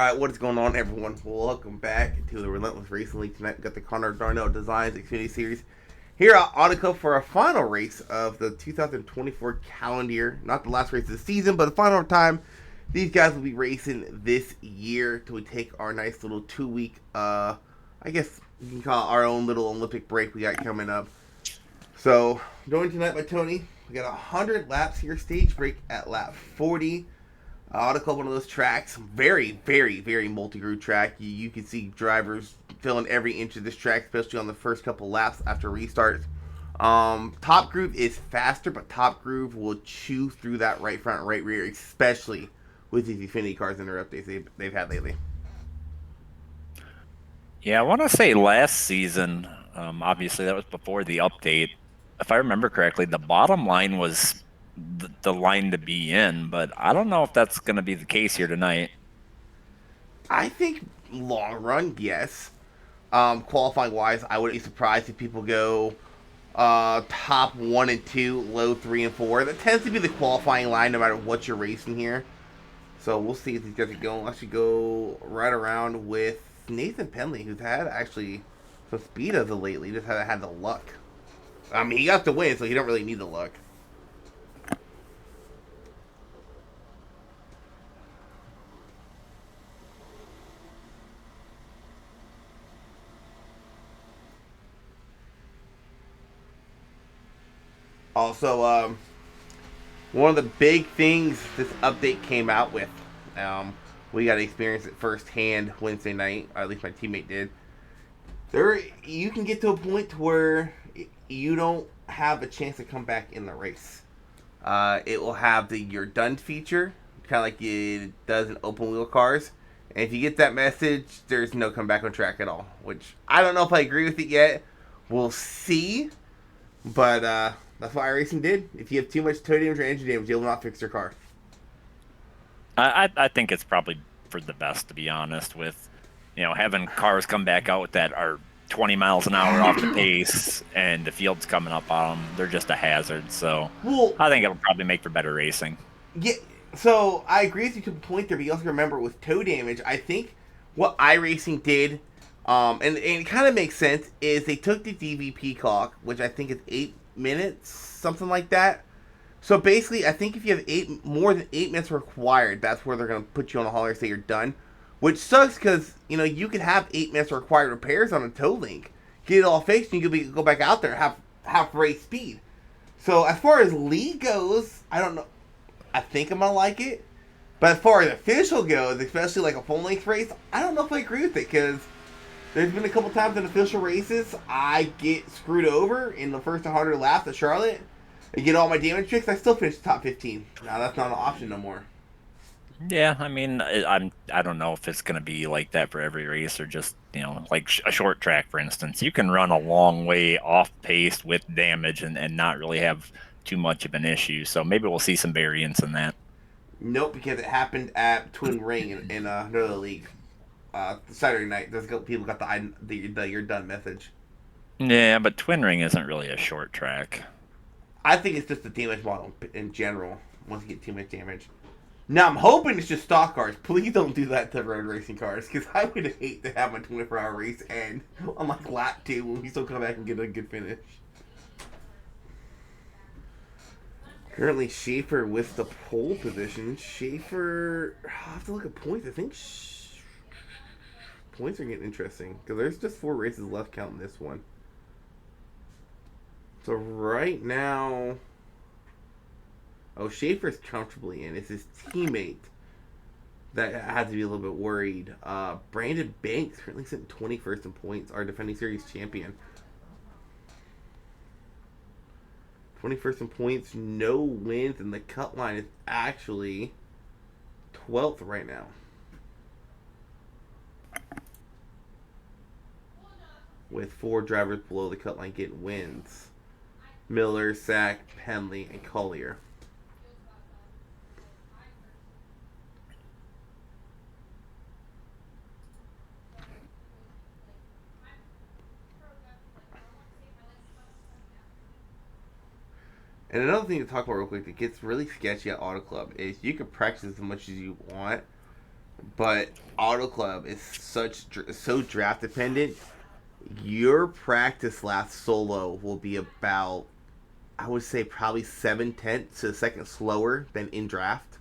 Alright, what is going on, everyone? Welcome back to the Relentless Racing League. Tonight we got the Connor Darnell Designs Xfinity Series here at Audico for our final race of the 2024 calendar year. Not the last race of the season, but the final time these guys will be racing this year till we take our nice little 2-week, I guess you can call it our own little Olympic break we got coming up. So, joined tonight by Tony. We got 100 laps here, stage break at lap 40. Audico, one of those tracks, very, very, very multi-groove track. You can see drivers filling every inch of this track, especially on the first couple laps after restarts. Top Groove is faster, but Top Groove will chew through that right front, right rear, especially with these Xfinity cars and their updates they've had lately. Yeah, I want to say last season, obviously that was before the update. If I remember correctly, the bottom line was the line to be in, but I don't know if that's going to be the case here tonight. I think long run, yes. Qualifying wise, I wouldn't be surprised if people go top 1 and 2, low 3 and 4. That tends to be the qualifying line no matter what you're racing here. So we'll see if these guys are going. Actually, go right around with Nathan Penley, who's had actually some speed as of lately. Just haven't had the luck. I mean, he got the win, so he don't really need the luck. Also, one of the big things this update came out with, we got to experience it firsthand Wednesday night, or at least my teammate did. You can get to a point where you don't have a chance to come back in the race. It will have the "you're done" feature, kind of like it does in open wheel cars. And if you get that message, there's no comeback on track at all. Which I don't know if I agree with it yet. We'll see. But that's what iRacing did. If you have too much tow damage or engine damage, you'll not fix your car. I think it's probably for the best, to be honest, with having cars come back out that are 20 miles an hour off the pace and the field's coming up on them. They're just a hazard. So Well, I think it'll probably make for better racing. yeah. So I agree with you to a point there, but you also remember with tow damage, I think what iRacing did, and it kind of makes sense, is they took the DVP clock, which I think is 8 minutes, something like that. So basically, I think if you have more than 8 minutes required, that's where they're going to put you on a hauler and say you're done. Which sucks because, you could have 8 minutes required repairs on a tow link, get it all fixed, and you could go back out there and have half race speed. So as far as league goes, I don't know. I think I'm going to like it. But as far as official goes, especially like a full length race, I don't know if I agree with it because there's been a couple times in official races I get screwed over in the first 100 laps at Charlotte. I get all my damage fixed, I still finish top 15. Now that's not an option no more. Yeah, I mean, I don't know if it's going to be like that for every race or just like a short track, for instance. You can run a long way off pace with damage and not really have too much of an issue. So maybe we'll see some variance in that. Nope, because it happened at Twin Ring in another league. Saturday night, people got the "you're done" message. Yeah, but Twin Ring isn't really a short track. I think it's just the damage model in general. Once you get too much damage. Now I'm hoping it's just stock cars. Please don't do that to road racing cars, because I would hate to have my 24-hour race end on like lap 2 when we still come back and get a good finish. Currently, Schaefer with the pole position. Schaefer, I have to look at points. I think points are getting interesting because there's just 4 races left counting this one. So right now, Schaefer's comfortably in. It's his teammate that has to be a little bit worried. Brandon Banks currently sitting 21st in points, our defending series champion. 21st in points, no wins, and the cut line is actually 12th right now. With 4 drivers below the cut line getting wins. Miller, Sack, Penley, and Collier. And another thing to talk about real quick that gets really sketchy at Auto Club is you can practice as much as you want. but Auto Club is so draft dependent. Your practice lap solo will be about, I would say, probably 7/10 to a second slower than in draft.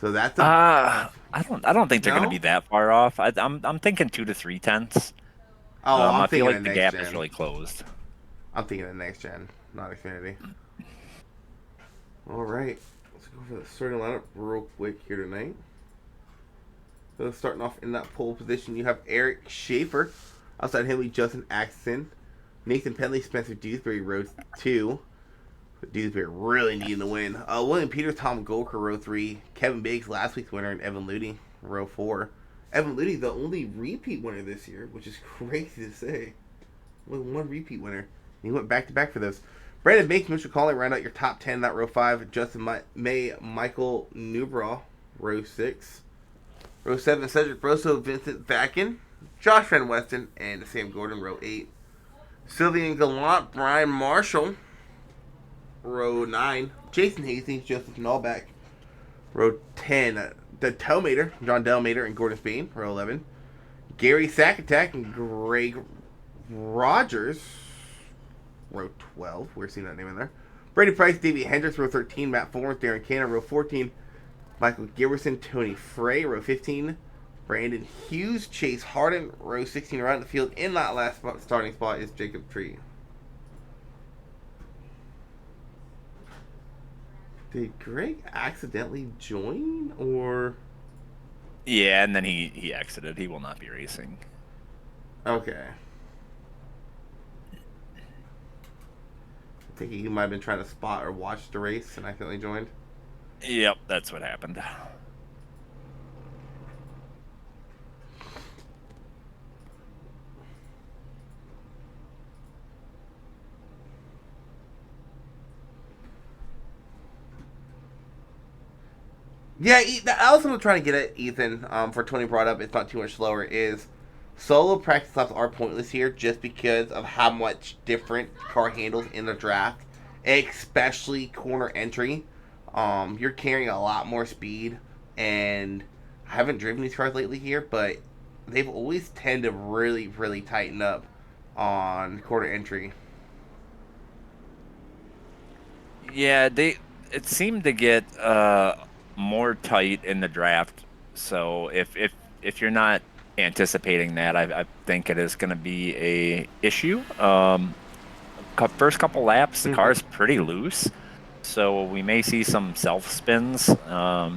So that's a I don't think they're going to be no. that far off. I'm thinking 2 to 3 tenths. Oh, I'm I feel thinking of like the next gap is gen. really closed. I'm thinking of next gen, not Xfinity. All right, let's go for the starting lineup real quick here tonight. So starting off in that pole position, you have Eric Schaefer. Outside him, we Justin Axton, Nathan Penley, Spencer Dewsbury, row 2. Dewsbury really needing the win. William Peters, Tom Golker, row 3. Kevin Biggs, last week's winner, and Evan Ludy, row 4. Evan Ludy, the only repeat winner this year, which is crazy to say. Only one repeat winner. He went back to back for those. Brandon Banks, Mitchell Colley, round out your top 10 in that row 5. Justin May, Michael Newbraw, row 6. Row 7, Cedric Brosso, Vincent Vacken, Josh Van Weston, and Sam Gordon, row 8. Sylvian Gallant, Brian Marshall, row 9. Jason Hastings, Joseph Nallback, row 10. The Towmater, John Delmater, and Gordon Spain, row 11. Gary Sackattack and Greg Rogers, row 12. We're seeing that name in there. Brady Price, Davey Hendricks, row 13. Matt Forrest, Darren Cannon, row 14. Michael Giverson, Tony Frey, row 15. Brandon Hughes, Chase Harden, row 16. Around the field in that last starting spot is Jacob Tree. Did Greg accidentally join, or? Yeah, and then he exited. He will not be racing. Okay. I think he might have been trying to spot or watch the race and accidentally joined. Yep, that's what happened. Yeah, that also I'm trying to get at Ethan. For Tony brought up, it's not too much slower. Is solo practice laps are pointless here just because of how much different car handles in the draft, especially corner entry. You're carrying a lot more speed, and I haven't driven these cars lately here, but they've always tend to really tighten up on corner entry. Yeah, it seemed to get more tight in the draft. So if you're not anticipating that, I think it is going to be a issue. First couple laps, the car Mm-hmm. is pretty loose, so we may see some self spins. I'll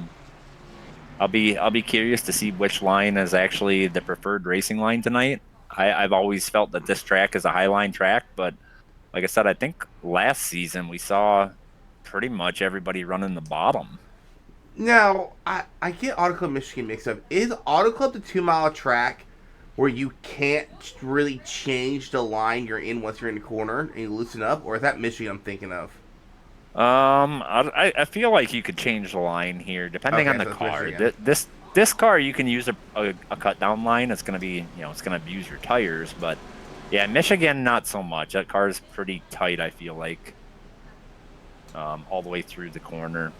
be curious to see which line is actually the preferred racing line tonight. I've always felt that this track is a high line track, but like I said, I think last season we saw pretty much everybody running the bottom. Now, I get Auto Club Michigan mixed up. Is Auto Club the 2 mile track where you can't really change the line you're in once you're in the corner and you loosen up? Or is that Michigan I'm thinking of? I feel like you could change the line here depending on Okay, the so it's car. Michigan. This car you can use a cut down line. It's gonna be it's gonna abuse your tires, but yeah, Michigan not so much. That car is pretty tight. I feel like all the way through the corner.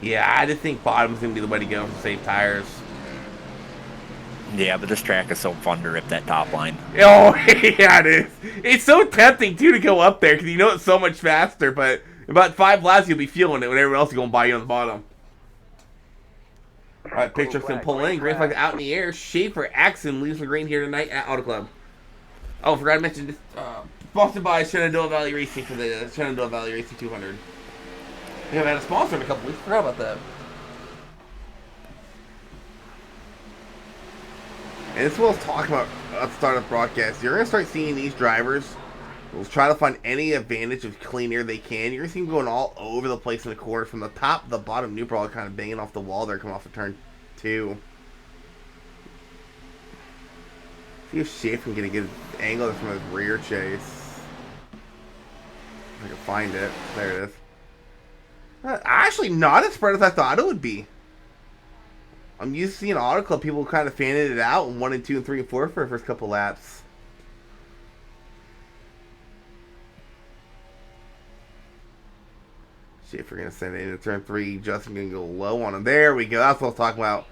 Yeah, I just think bottom's going to be the way to go for safe tires. Yeah, but this track is so fun to rip that top line. Oh, yeah, it is. It's so tempting, too, to go up there because you know it's so much faster, but about 5 laps you'll be feeling it when everyone else is going by you on the bottom. All right, pitch truck's going to pull in. Green flag out in the air. Schaefer Axon leaves the green here tonight at Auto Club. Oh, forgot to mention this. Sponsored by Shenandoah Valley Racing for the Shenandoah Valley Racing 200. We haven't had a sponsor in a couple weeks. Forgot about that. And this is what I was talking about at the start of the broadcast. You're going to start seeing these drivers will try to find any advantage of clean air they can. You're going to see them going all over the place in the corner. From the top to the bottom, New Brawl kind of banging off the wall there, coming off of turn 2. See if Schaefer can get a good angle from his rear chase. If I can find it. There it is. Actually, not as spread as I thought it would be. I'm used to seeing Auto Club people kind of fanning it out in 1 and 2 and 3 and 4 for the first couple laps. Schaefer gonna send it into turn 3. Justin gonna go low on him. There we go. That's what I was talking about.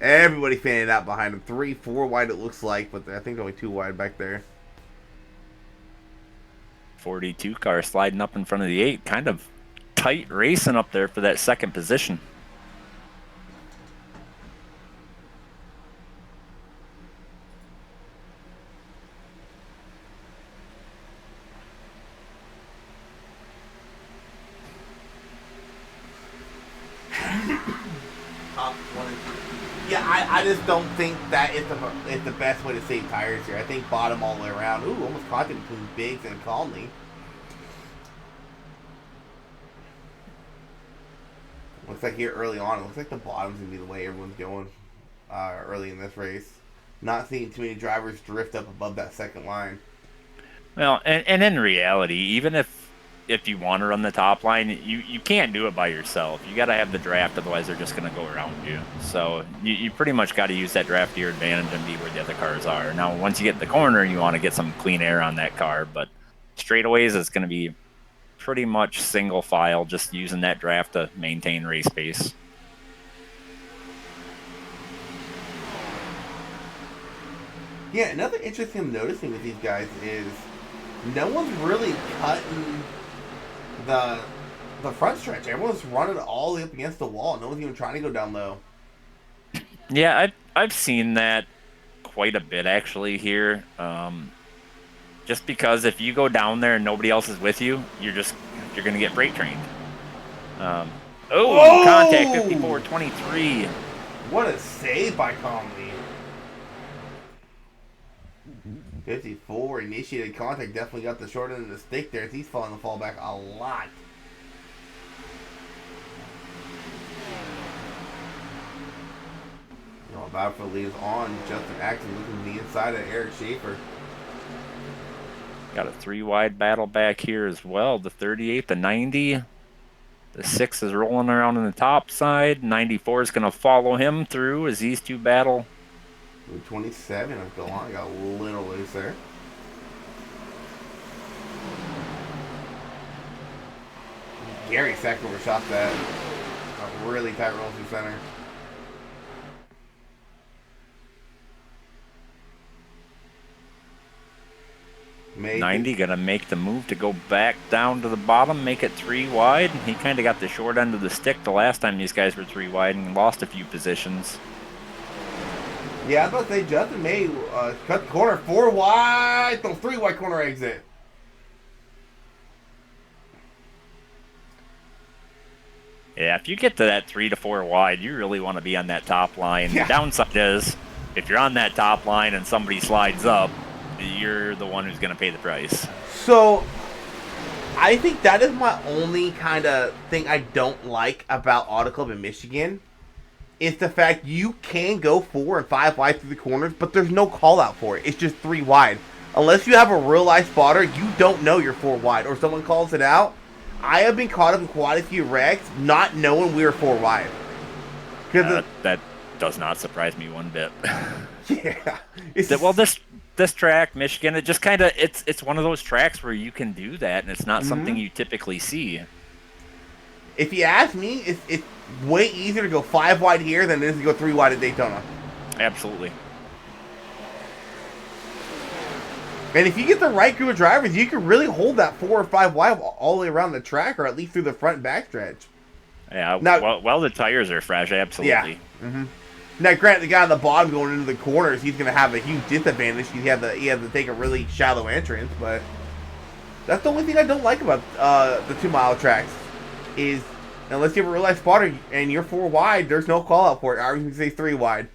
Everybody fanning out behind him. 3, 4 wide it looks like, but I think only 2 wide back there. 42 car sliding up in front of the 8. Kind of tight racing up there for that second position. Yeah, I just don't think that is the best way to save tires here. I think bottom all the way around. Ooh, almost caught it between Biggs and Conley. Looks like here early on, it looks like the bottom's going to be the way everyone's going early in this race. Not seeing too many drivers drift up above that second line. Well, and in reality, even if you want to run the top line, you can't do it by yourself. You got to have the draft, otherwise they're just going to go around you. So you pretty much got to use that draft to your advantage and be where the other cars are. Now, once you get in the corner, you want to get some clean air on that car, but straightaways is going to be pretty much single file, just using that draft to maintain race pace. Yeah, another interesting thing I'm noticing with these guys is no one's really cutting the front stretch. Everyone's running all the way up against the wall. No one's even trying to go down low. Yeah, I've seen that quite a bit actually here. Just because if you go down there and nobody else is with you, you're going to get freight trained. Contact 54-23. What a save by Conley. 54 initiated contact, definitely got the short end of the stick there. He's falling the fallback a lot. Battlefield leaves on. Justin Axon looking to the inside of Eric Schaefer. Got a 3 wide battle back here as well. The 38, the 90. The 6 is rolling around on the top side. 94 is going to follow him through as these two battle. 27 of Gallant got a little loose there. Gary second overshot that. A really tight roll through center. Make 90 gonna make the move to go back down to the bottom, make it 3 wide. He kind of got the short end of the stick the last time these guys were 3 wide and lost a few positions. Yeah, I thought they Justin may cut the corner 4 wide, the 3 wide corner exit. Yeah, if you get to that 3 to 4 wide, you really want to be on that top line. Yeah. The downside is, if you're on that top line and somebody slides up, you're the one who's going to pay the price. So, I think that is my only kind of thing I don't like about Auto Club in Michigan. Is the fact you can go 4 and 5 wide through the corners, but there's no call out for it. It's just 3 wide. Unless you have a real life spotter, you don't know you're 4 wide, or someone calls it out. I have been caught up in quite a few wrecks not knowing we were 4 wide. That does not surprise me one bit. Yeah. This track, Michigan, it just kind of it's one of those tracks where you can do that, and it's not something you typically see. If you ask me, it's way easier to go 5 wide here than it is to go 3 wide at Daytona. Absolutely. And if you get the right group of drivers, you can really hold that 4 or 5 wide all the way around the track, or at least through the front and back stretch. Yeah, well, the tires are fresh, absolutely. Yeah. Mm-hmm. Now, granted, the guy on the bottom going into the corners, he's going to have a huge disadvantage. He had to take a really shallow entrance, but that's the only thing I don't like about the 2 mile tracks is unless you have a real life spotter and you're 4 wide, there's no call out for it. I would say 3 wide.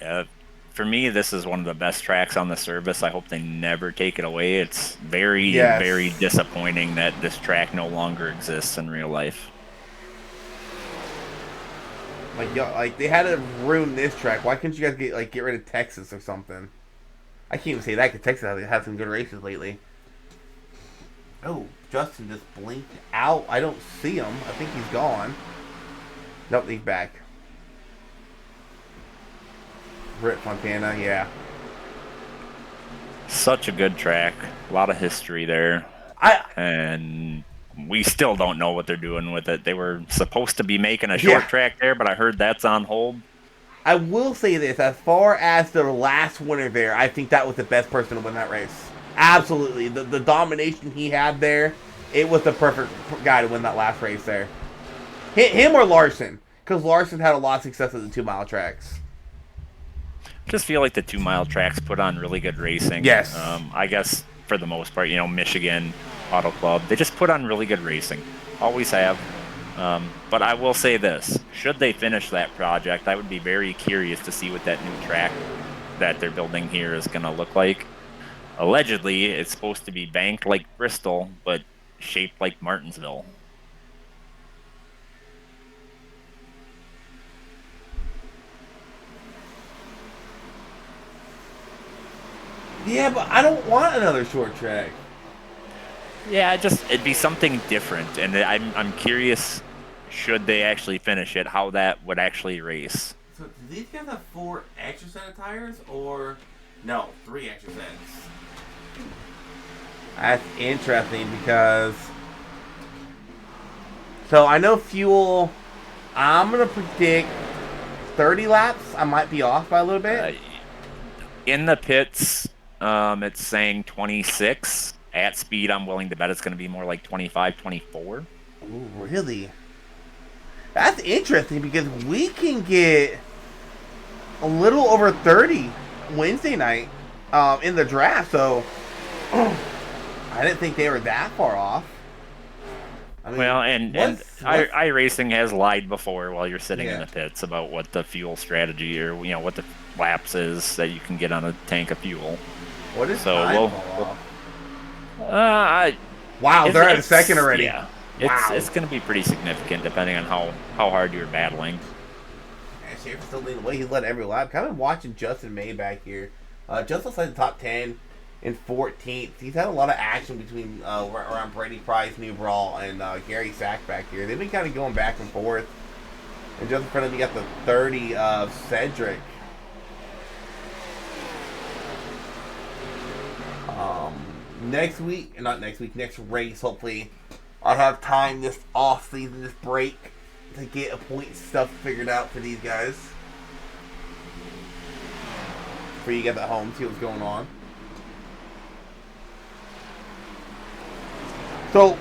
Yeah, for me, this is one of the best tracks on the service. I hope they never take it away. It's very, very disappointing that this track no longer exists in real life. Like they had to ruin this track. Why couldn't you guys get rid of Texas or something? I can't even say that because Texas has had some good races lately. Oh, Justin just blinked out. I don't see him. I think he's gone. Nope, he's back. Britt Fontana, yeah. Such a good track. A lot of history there. And we still don't know what they're doing with it. They were supposed to be making a Yeah. short track there, but I heard that's on hold. I will say this: as far as the last winner there, I think that was the best person to win that race. Absolutely, the domination he had there, it was the perfect guy to win that last race there. Him or Larson, because Larson had a lot of success at the 2 mile tracks. Just feel like the 2 mile tracks put on really good racing. Yes. I guess for the most part, Michigan Auto Club, they just put on really good racing. Always have. But I will say this: should they finish that project, I would be very curious to see what that new track that they're building here is going to look like. Allegedly, it's supposed to be banked like Bristol, but shaped like Martinsville. Yeah, but I don't want another short track. Yeah, it'd be something different, and I'm curious, should they actually finish it, how that would actually race. So, do these guys have 4 extra set of tires, or no, 3 extra sets? That's interesting because. So I know fuel. I'm gonna predict 30 laps. I might be off by a little bit. In the pits, it's saying 26. At speed, I'm willing to bet it's going to be more like 25, 24. Ooh, really? That's interesting because we can get a little over 30 Wednesday night in the draft. So I didn't think they were that far off. I mean, well, and iRacing has lied before while you're sitting in the pits about what the fuel strategy or what the laps is that you can get on a tank of fuel. What is so wow, they're at a second already. Yeah, it's going to be pretty significant depending on how hard you're battling. Yeah, Schaefer's still leading the way. He led every lap. Kind of watching Justin May back here. Just outside the top 10 in 14th. He's had a lot of action between around Brady Price, New Brawl, and Gary Sack back here. They've been kind of going back and forth. And just in front of me, you got the 30 of Cedric. Next race, hopefully I have time this off season, this break, to get a point stuff figured out for these guys. Before you get at home, see what's going on. So,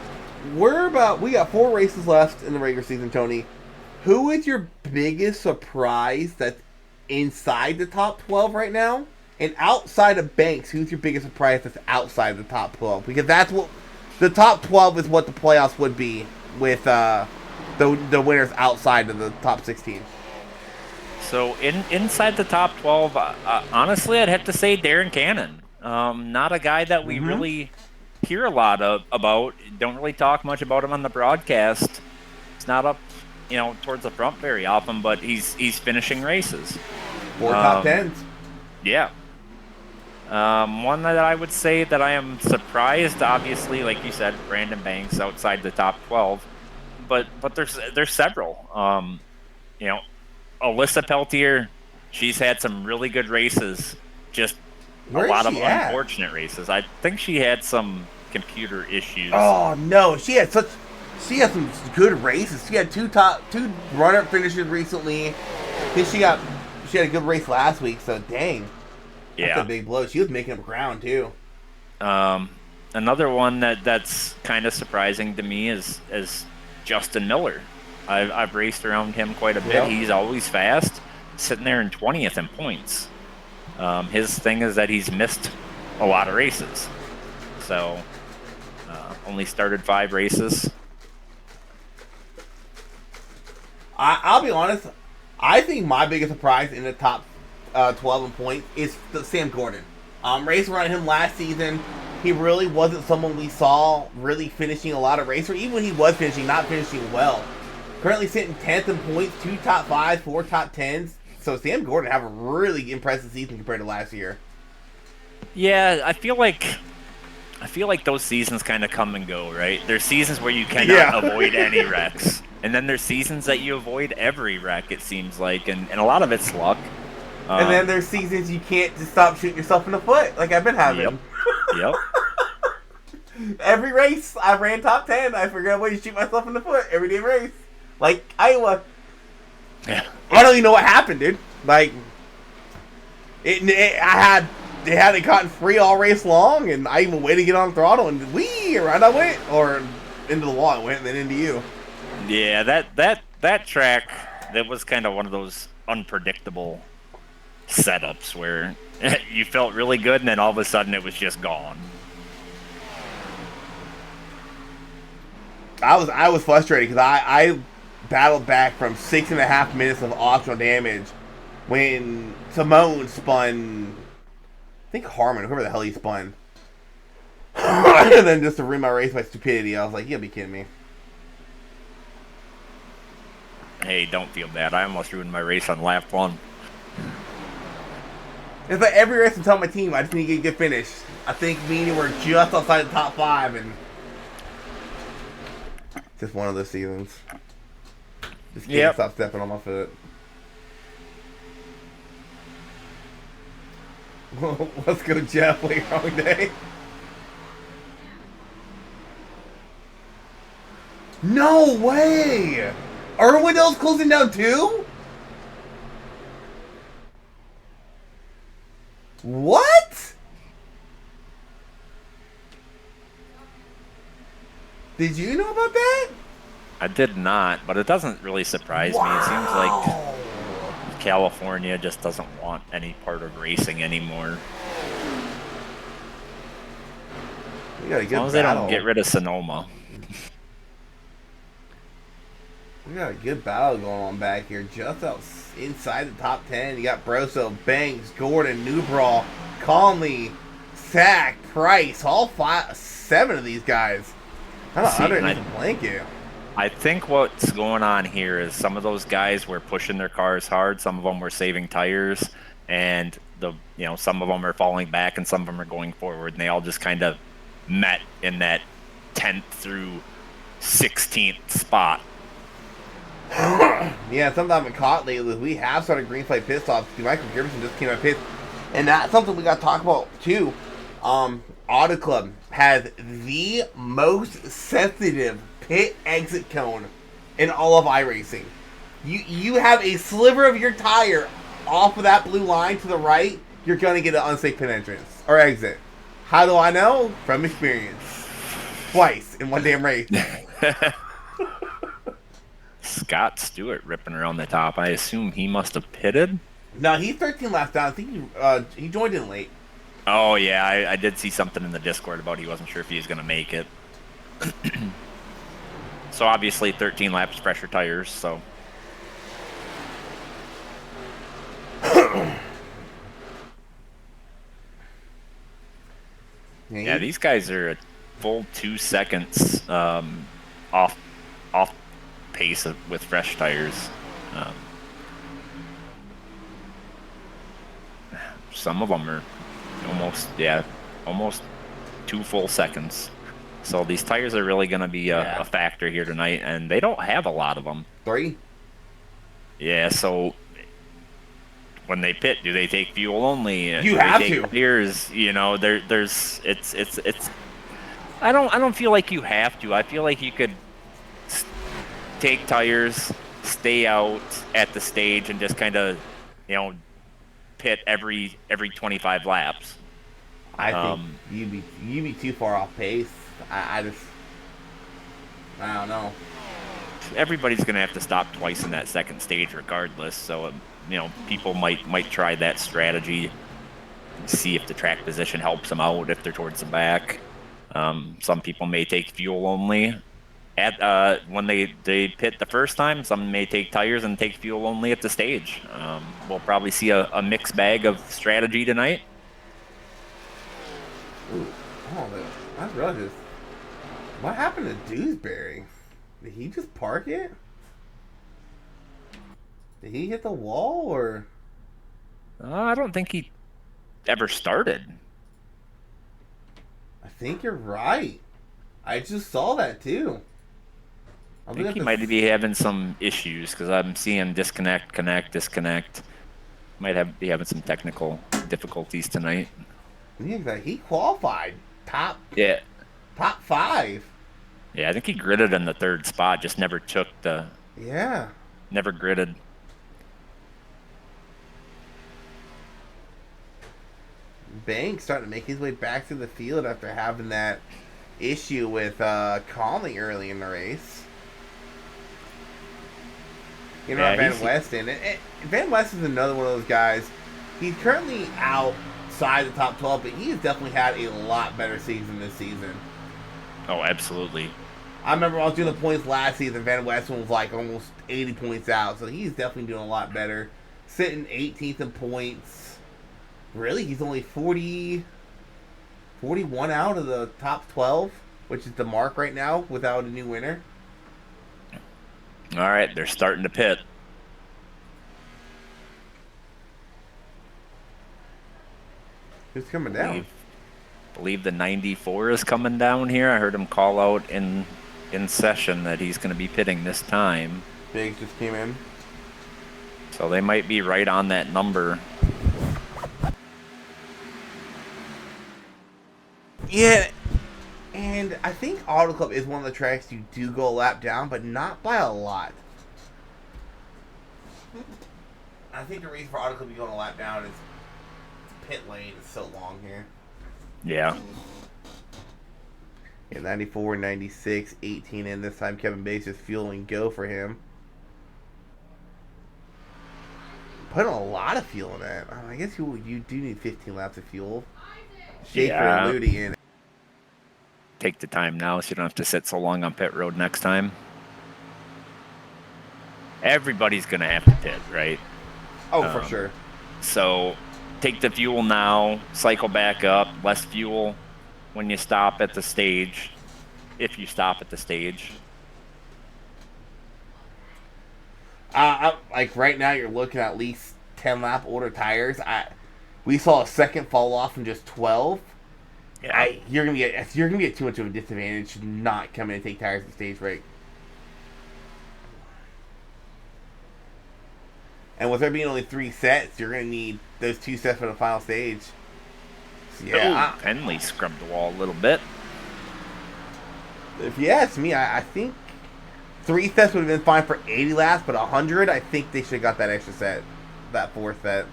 we got 4 races left in the regular season, Tony. Who is your biggest surprise that's inside the top 12 right now? And outside of Banks, who's your biggest surprise that's outside the top 12? Because that's what the top 12 is, what the playoffs would be with the winners outside of the top 16. So inside the top 12, honestly, I'd have to say Darren Cannon. Not a guy that we really hear a lot about. Don't really talk much about him on the broadcast. He's not up, towards the front very often, but he's finishing races. 4 top 10s. Yeah. One that I would say that I am surprised, obviously, like you said, Brandon Banks outside the top 12, but there's several. Alyssa Peltier, she's had some really good races, just a lot of unfortunate races. I think she had some computer issues. Oh no, she had some good races. She had 2 runner-up finishes recently. Then she had a good race last week. So dang. That's a big blow. She was making up ground too. Another one that's kind of surprising to me is Justin Miller. I've raced around him quite a bit. Yep. He's always fast, sitting there in 20th in points. His thing is that he's missed a lot of races, so only started 5 races. I'll be honest. I think my biggest surprise in the top 12 in points is Sam Gordon. Racing around him last season, he really wasn't someone we saw really finishing a lot of races, or even when he was finishing, not finishing well. Currently sitting 10th in points, 2 top 5s, 4 top 10s. So Sam Gordon have a really impressive season compared to last year. Yeah, I feel like those seasons kind of come and go, right? There's seasons where you cannot avoid any wrecks, and then there's seasons that you avoid every wreck, it seems like, and a lot of it's luck. And then there's seasons you can't just stop shooting yourself in the foot, like I've been having. Yep. Every race, I ran top 10. I figured out a way to shoot myself in the foot. Every day race. Like, Iowa. Yeah. I don't even know what happened, dude. Like, they had it caught free all race long, and I even waited to get on throttle, and wee, around I went. Or into the wall I went, and then into you. Yeah, that track, that was kind of one of those unpredictable setups where you felt really good, and then all of a sudden it was just gone. I was frustrated because I battled back from 6.5 minutes of optional damage when Simone spun. I think Harmon, whoever the hell he spun. And then just to ruin my race by stupidity, I was like, you gotta be kidding me. Hey, don't feel bad. I almost ruined my race on lap 1. It's like every race I tell my team, I just need to get a good finish. I think me and you were just outside the top 5, and just one of those seasons. Just can't stop stepping on my foot. Let's go, Jeff. Wait, wrong day. No way! Irwindale's closing down too? What? Did you know about that? I did not, but it doesn't really surprise me. It seems like California just doesn't want any part of racing anymore. We got a good as long as battle. they don't get rid of Sonoma. We got a good battle going on back here. Just out inside the top 10. You got Broso, Banks, Gordon, Newbrawl, Conley, Sack, Price. All 7 of these guys. Kind of underneath the blanket. I think what's going on here is some of those guys were pushing their cars hard. Some of them were saving tires, and some of them are falling back, and some of them are going forward. And they all just kind of met in that 10th through 16th spot. Yeah, something I've been caught lately. We have started green flag pit stops. Michael Gibson just came out pit, and that's something we got to talk about too. Auto Club has the most sensitive pit exit cone in all of iRacing. You have a sliver of your tire off of that blue line to the right, you're gonna get an unsafe pit entrance or exit. How do I know? From experience. Twice in one damn race. Scott Stewart ripping around the top. I assume he must have pitted. No, he's 13 laps down. I think he joined in late. Oh yeah, I did see something in the Discord about he wasn't sure if he was gonna make it. So obviously 13 laps, pressure tires. So. Yeah, these guys are a full 2 seconds off pace with fresh tires. Some of them are almost 2 full seconds. So these tires are really going to be a factor here tonight, and they don't have a lot of them. 3. Yeah, so when they pit, do they take fuel only? You have to. Tires, there's it's. I don't feel like you have to. I feel like you could take tires, stay out at the stage, and just kind of, pit every 25 laps. I think you'd be too far off pace. I don't know. Everybody's gonna have to stop twice in that second stage, regardless. So people might try that strategy, see if the track position helps them out if they're towards the back. Some people may take fuel only. When they pit the first time, some may take tires and take fuel only at the stage. We'll probably see a mixed bag of strategy tonight. Ooh, I realized this. What happened to Dewsbury? Did he just park it? Did he hit the wall, or? I don't think he ever started. I think you're right. I just saw that too. I think he might be having some issues because I'm seeing disconnect, connect, disconnect. Might be having some technical difficulties tonight. Yeah, he qualified top. Yeah. Top 5. Yeah, I think he gridded in the third spot, just never took the, Yeah. never gridded. Banks starting to make his way back to the field after having that issue with Conley early in the race. You know, Yeah, Van Weston. Van Weston is another one of those guys. He's currently outside the top 12, but he has definitely had a lot better season this season. oh, absolutely. I remember I was doing the points last season. Van Weston was like almost 80 points out, so he's definitely doing a lot better. Sitting 18th in points. Really, he's only 41 out of the top 12, which is the mark right now without a new winner. All right, they're starting to pit. Who's coming down? Believe the 94 is coming down here. I heard him call out in session that he's going to be pitting this time. Biggs just came in. So they might be right on that number. Yeah, and I think Auto Club is one of the tracks you do go a lap down, but not by a lot. I think the reason for Auto Club you going a lap down is pit lane is so long here. Yeah. Yeah, 94, 96, 18 in this time. Kevin Biggs just fueling go for him. Putting a lot of fuel in that. I guess you do need 15 laps of fuel. Schaefer and Ludi in. Take the time now so you don't have to sit so long on pit road next time. Everybody's going to have to pit, right? Oh, for sure. So take the fuel now, cycle back up, less fuel when you stop at the stage, if you stop at the stage. Like right now, you're looking at least 10 lap older tires. We saw a second fall off from just 12. Yeah. You're gonna get too much of a disadvantage to not come in and take tires at the stage break. And with there being only 3 sets, you're gonna need those 2 sets for the final stage. So, yeah, Penley scrubbed the wall a little bit. If you ask me, I think 3 sets would have been fine for 80 laps, but 100, I think they should have got that extra set, that 4th set.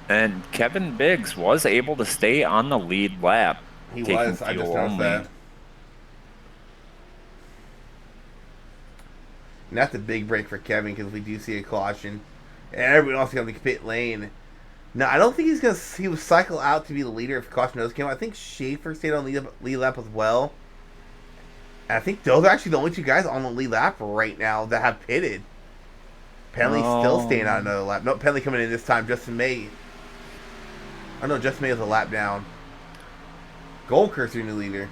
And Kevin Biggs was able to stay on the lead lap. He was. I just noticed that. And that's a big break for Kevin because we do see a caution. And everyone else got the pit lane. No, I don't think he will cycle out to be the leader if caution does come out. I think Schaefer stayed on lead lap as well. And I think those are actually the only 2 guys on the lead lap right now that have pitted. Penley's still staying on another lap. No, Penley coming in this time. Justin May. Oh no, Justin May is a lap down. Goldker's your new leader.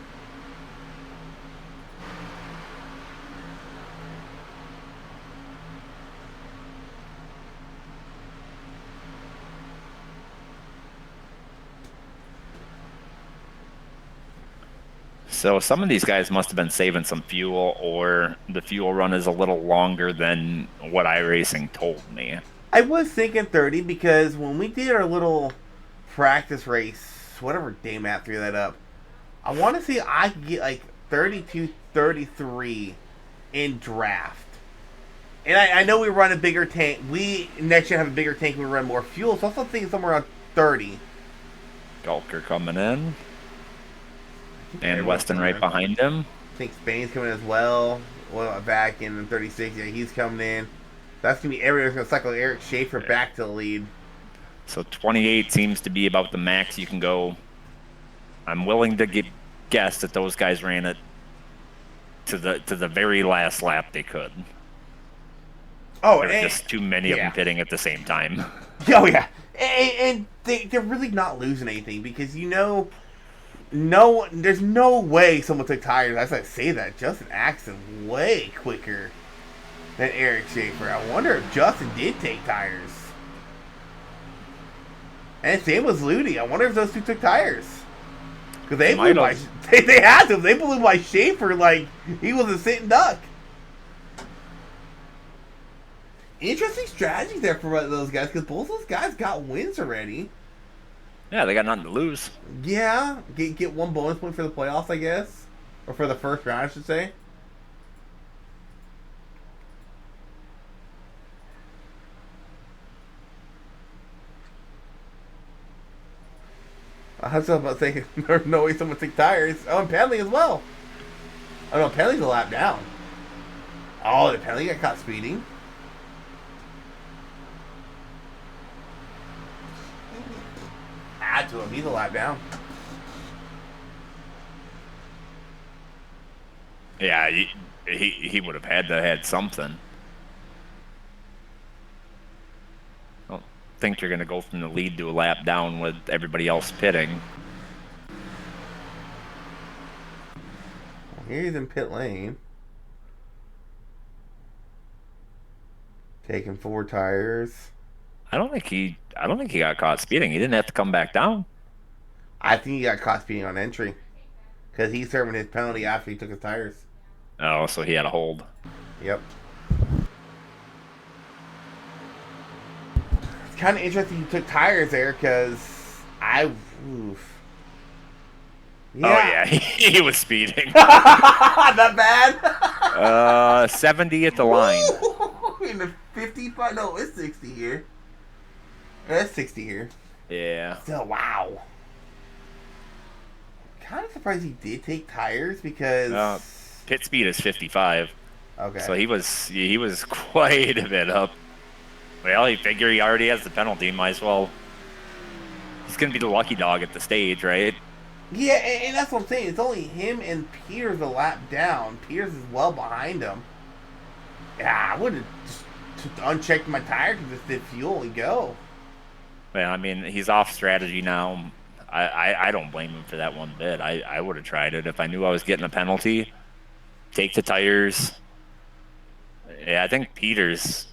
So some of these guys must have been saving some fuel, or the fuel run is a little longer than what iRacing told me. I was thinking 30 because when we did our little practice race, whatever day Matt threw that up, I want to see if I could get like 32, 33 in draft. And I know we run a bigger tank. We next year have a bigger tank and we run more fuel, so I was thinking somewhere around 30. Gulker coming in. And Weston right behind him. I think Spain's coming as well. Well, back in 36. Yeah, he's coming in. That's going to be everyone's going to cycle Eric Schaefer back to the lead. So 28 seems to be about the max you can go. I'm willing to guess that those guys ran it to the very last lap they could. Oh, there were just too many of them pitting at the same time. Oh, yeah. And they're really not losing anything because, there's no way someone took tires. As I say that, Justin Axon way quicker than Eric Schaefer. I wonder if Justin did take tires. And same was Ludi. I wonder if those 2 took tires. Because they blew by... They had to. They blew by Schaefer like he was a sitting duck. Interesting strategy there for those guys because both those guys got wins already. Yeah, they got nothing to lose. Yeah, get 1 bonus point for the playoffs, I guess. Or for the first round, I should say. I was about to say, there's no way someone take tires. Oh, and Penley as well. Oh, no, Penley's a lap down. Oh, the Penley got caught speeding. Add to him. He's a lap down. Yeah, he would have had to have had something. I don't think you're going to go from the lead to a lap down with everybody else pitting. Here he's in pit lane. Taking 4 tires. I don't think he got caught speeding. He didn't have to come back down. I think he got caught speeding on entry. Because he's serving his penalty after he took his tires. Oh, so he had a hold. Yep. It's kind of interesting he took tires there because oof. Yeah. Oh, yeah. He was speeding. That bad? 70 at the line. In the 55? No, it's 60 here. It's 60 here. Yeah. Still, wow. Kind of surprised he did take tires because pit speed is 55. Okay. So he was quite a bit up. Well, you figure he already has the penalty. Might as well. He's gonna be the lucky dog at the stage, right? Yeah, and that's what I'm saying. It's only him and Peters a lap down. Peters is well behind him. Yeah, I would have just unchecked my tire because it's the fuel and go. Well, I mean, he's off strategy now. I don't blame him for that one bit. I would have tried it if I knew I was getting a penalty. Take the tires. Yeah, I think Peters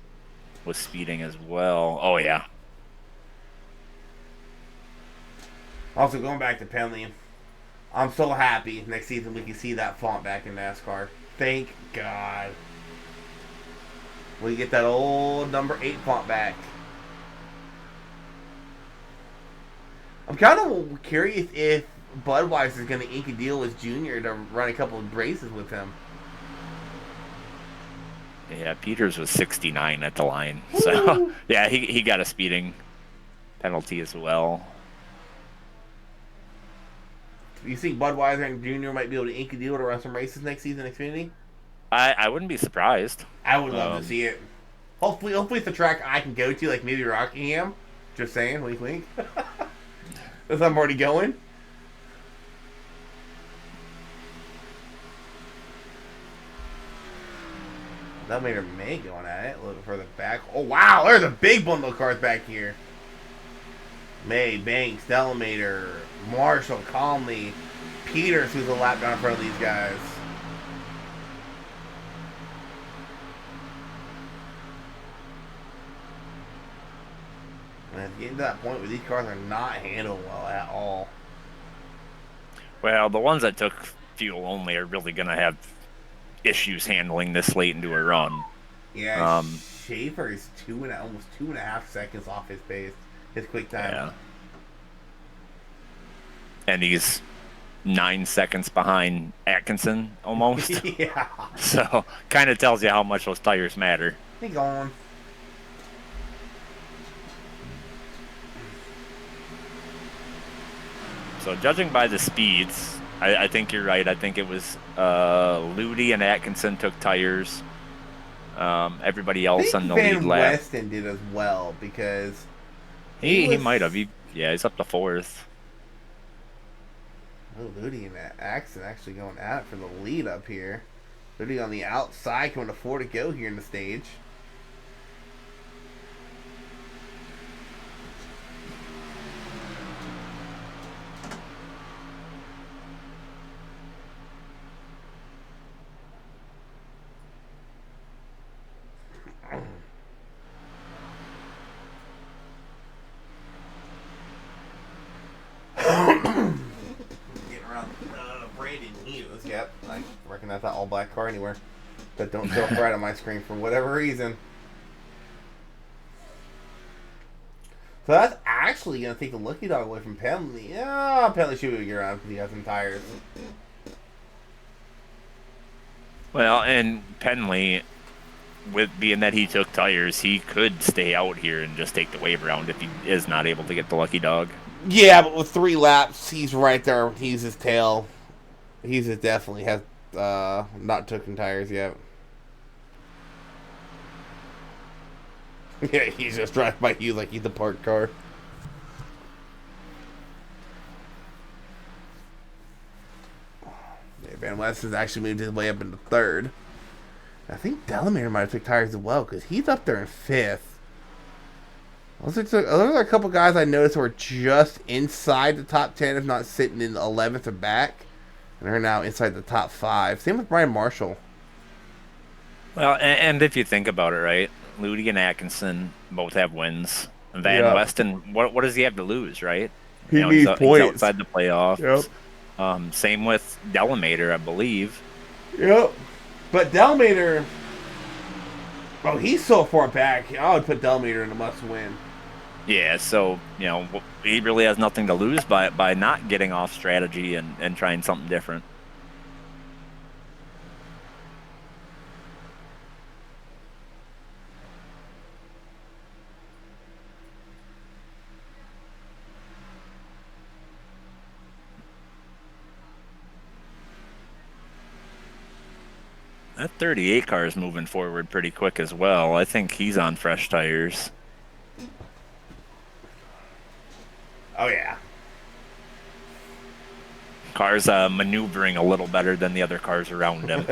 was speeding as well. Oh, yeah. Also, going back to Penley, I'm so happy next season we can see that font back in NASCAR. Thank God. We get that old number 8 font back. I'm kind of curious if Budweiser is going to ink a deal with Junior to run a couple of races with him. Yeah, Peters was 69 at the line. So, yeah, he got a speeding penalty as well. You think Budweiser and Junior might be able to ink a deal to run some races next season in Xfinity? I wouldn't be surprised. I would love to see it. Hopefully it's a track I can go to, like maybe Rockingham. Just saying, wink wink. As I'm already going. That made her May going at it, a little further back. Oh wow, there's a big bundle of cars back here. May, Banks, Delamater, Marshall, Conley, Peters, who's a lap down in front of these guys. And it's getting to that point where these cars are not handled well at all. Well, the ones that took fuel only are really going to have issues handling this late into a run. Yeah, Schaefer is almost 2.5 seconds off his pace, his quick time. Yeah. And he's 9 seconds behind Atkinson almost. Yeah. So kind of tells you how much those tires matter. He gone. So judging by the speeds, I think you're right. I think it was Ludi and Atkinson took tires. Everybody else on the lead lap. Van Weston did as well because he might have. He's up to 4th. Oh, Ludi and Axon actually going at it for the lead up here. Ludi on the outside coming to 4 to go here in the stage. Yep, I recognize that all black car anywhere that don't show up right on my screen for whatever reason. So that's actually going to take the lucky dog away from Penley. Yeah, Penley should be around because he has some tires. Well, and Penley, with being that he took tires, he could stay out here and just take the wave round if he is not able to get the lucky dog. Yeah, but with 3 laps, he's right there. He's his tail. He's definitely has not taken tires yet. Yeah, he's just driving by you like he's a parked car. Yeah, Van West has actually moved his way up into third. I think Delamere might have took tires as well because he's up there in fifth. Those are a couple guys I noticed who are just inside the top 10, if not sitting in the 11th or back, and are now inside the top 5. Same with Brian Marshall. Well, and if you think about it, right, Ludi and Atkinson both have wins. Van Yep. Westen, what does he have to lose, right? He He's needs he's points. outside the playoffs. Yep. Same with Delamater, I believe. Yep. But Delmater, oh, he's so far back. I would put Delmater in a must win. Yeah, so he really has nothing to lose by not getting off strategy and trying something different. That 38 car is moving forward pretty quick as well. I think he's on fresh tires. Oh, yeah. Car's maneuvering a little better than the other cars around him.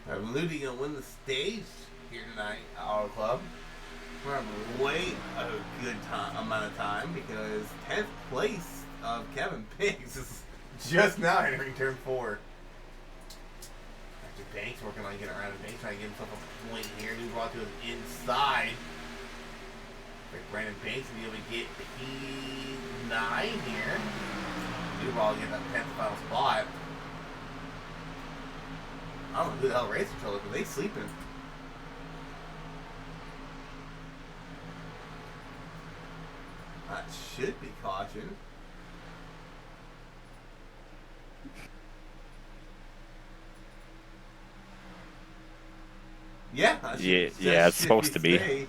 Are Ludi going to win the stage here tonight at Auto Club? We're going to wait a good amount of time because 10th place of Kevin Biggs is just now entering turn 4. After Banks working on getting around Banks, trying to get himself a point here. New brought to his inside. Like Brandon Banks to be able to get P9 here. New ball get that 10th final spot. I don't know who the hell race control is, but they sleeping. That should be caution. Yeah, Yeah, it's supposed to be.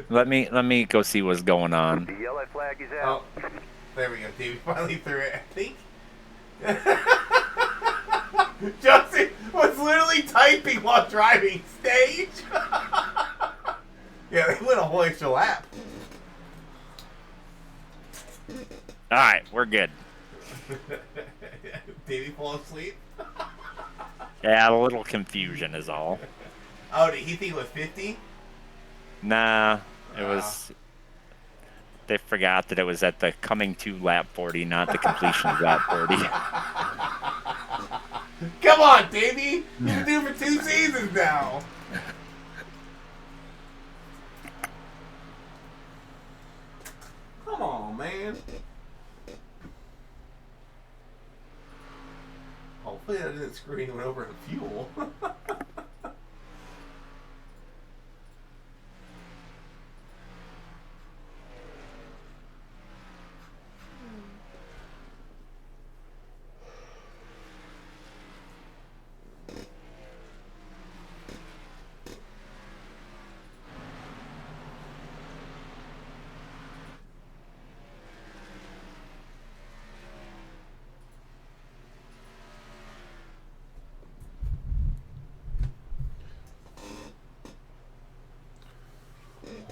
Let me go see what's going on. The yellow flag is out. Oh, there we go. Davey finally threw it. I think. Justin was literally typing while driving stage. Yeah, they went a whole extra lap. All right, we're good. Davey fall asleep. Yeah, a little confusion is all. Oh, did he think it was 50? Nah, it was. They forgot that it was at the coming to lap 40, not the completion of lap 40. Come on, Davey! You've been doing it for 2 seasons now. Come on, man. Hopefully that didn't screw anyone over in fuel.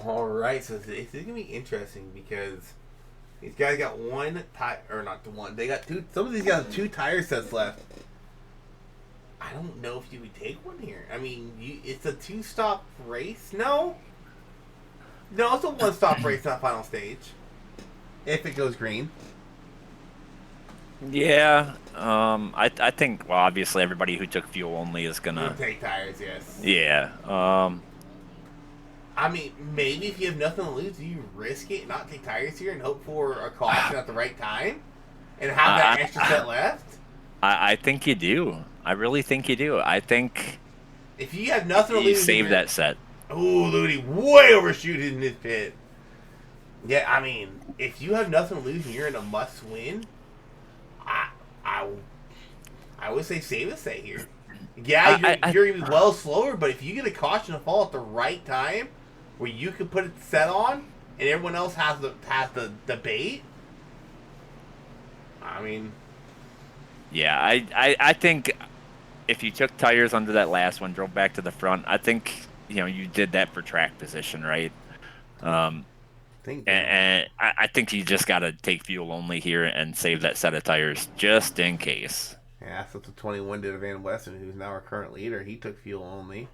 All right, so it's gonna be interesting because these guys got one tire, or not the one. They got two. Some of these guys have 2 tire sets left. I don't know if you would take one here. I mean, it's a 2-stop race. No, it's a 1-stop race, not final stage. If it goes green. Yeah, I think, well, obviously everybody who took fuel only is We'll gonna. take tires, yes. Yeah. I mean, maybe if you have nothing to lose, do you risk it, not take tires here, and hope for a caution at the right time, and have that I, extra set left? I think you do. I really think you do. I think If you have nothing to you lose, and save you're that set. Ludi way overshoot in this pit. Yeah, I mean, if you have nothing to lose and you're in a must win, I I I would say save a set here. Yeah, I, I, you're gonna be well slower, but if you get a caution to fall at the right time, where you can put it set on, and everyone else has the bait. I mean, yeah, I think if you took tires under that last one, drove back to the front, I think you did that for track position, right? Um, think and I think you just got to take fuel only here and save that set of tires just in case. yeah, that's what the 21 did to Van Weston, who's now our current leader. He took fuel only.